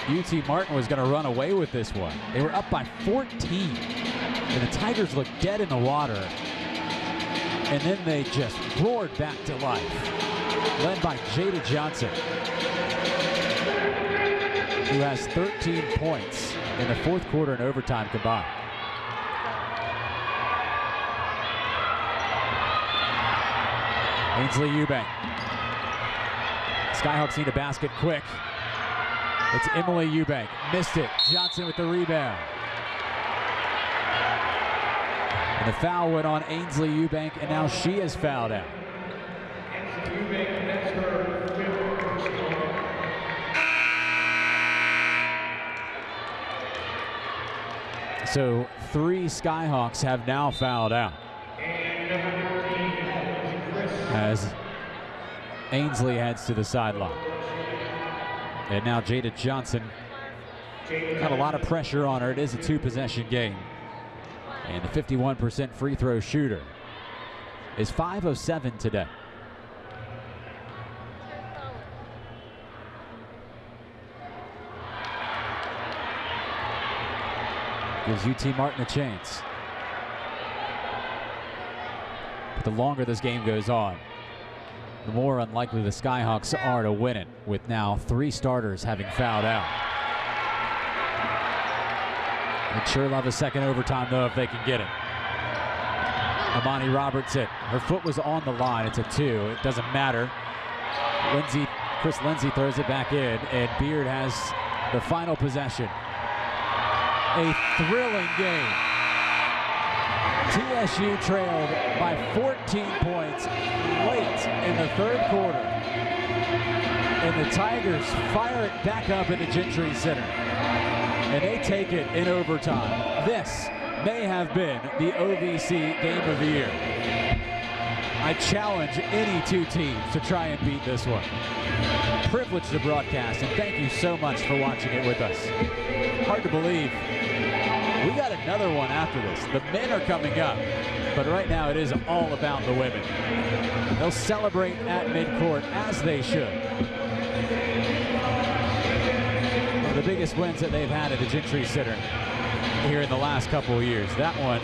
UT Martin was going to run away with this one. They were up by 14, and the Tigers looked dead in the water. And then they just roared back to life, led by Jada Johnson, who has 13 points in the fourth quarter and overtime combined. Ainsley Eubank. Skyhawks need a basket quick. It's Emily Eubank. Missed it. Johnson with the rebound. And the foul went on Ainsley Eubank, and now she is fouled out. So 3 Skyhawks have now fouled out, as Ainsley heads to the sideline. And now Jada Johnson got a lot of pressure on her. It is a 2-possession game. And the 51% free throw shooter is 5 of 7 today. Gives UT Martin a chance. But the longer this game goes on, the more unlikely the Skyhawks are to win it, with now 3 starters having fouled out. They'd sure love a second overtime, though, if they can get it. Amani Robertson, her foot was on the line. It's a 2. It doesn't matter. Chris Lindsay throws it back in, and Beard has the final possession. A thrilling game. TSU trailed by 14 points late in the third quarter. And the Tigers fire it back up in the Gentry Center. And they take it in overtime. This may have been the OVC Game of the Year. I challenge any 2 teams to try and beat this one. Privileged to broadcast, and thank you so much for watching it with us. Hard to believe. We got another one after this. The men are coming up, but right now it is all about the women. They'll celebrate at midcourt, as they should. One of the biggest wins that they've had at the Gentry Center here in the last couple of years. That one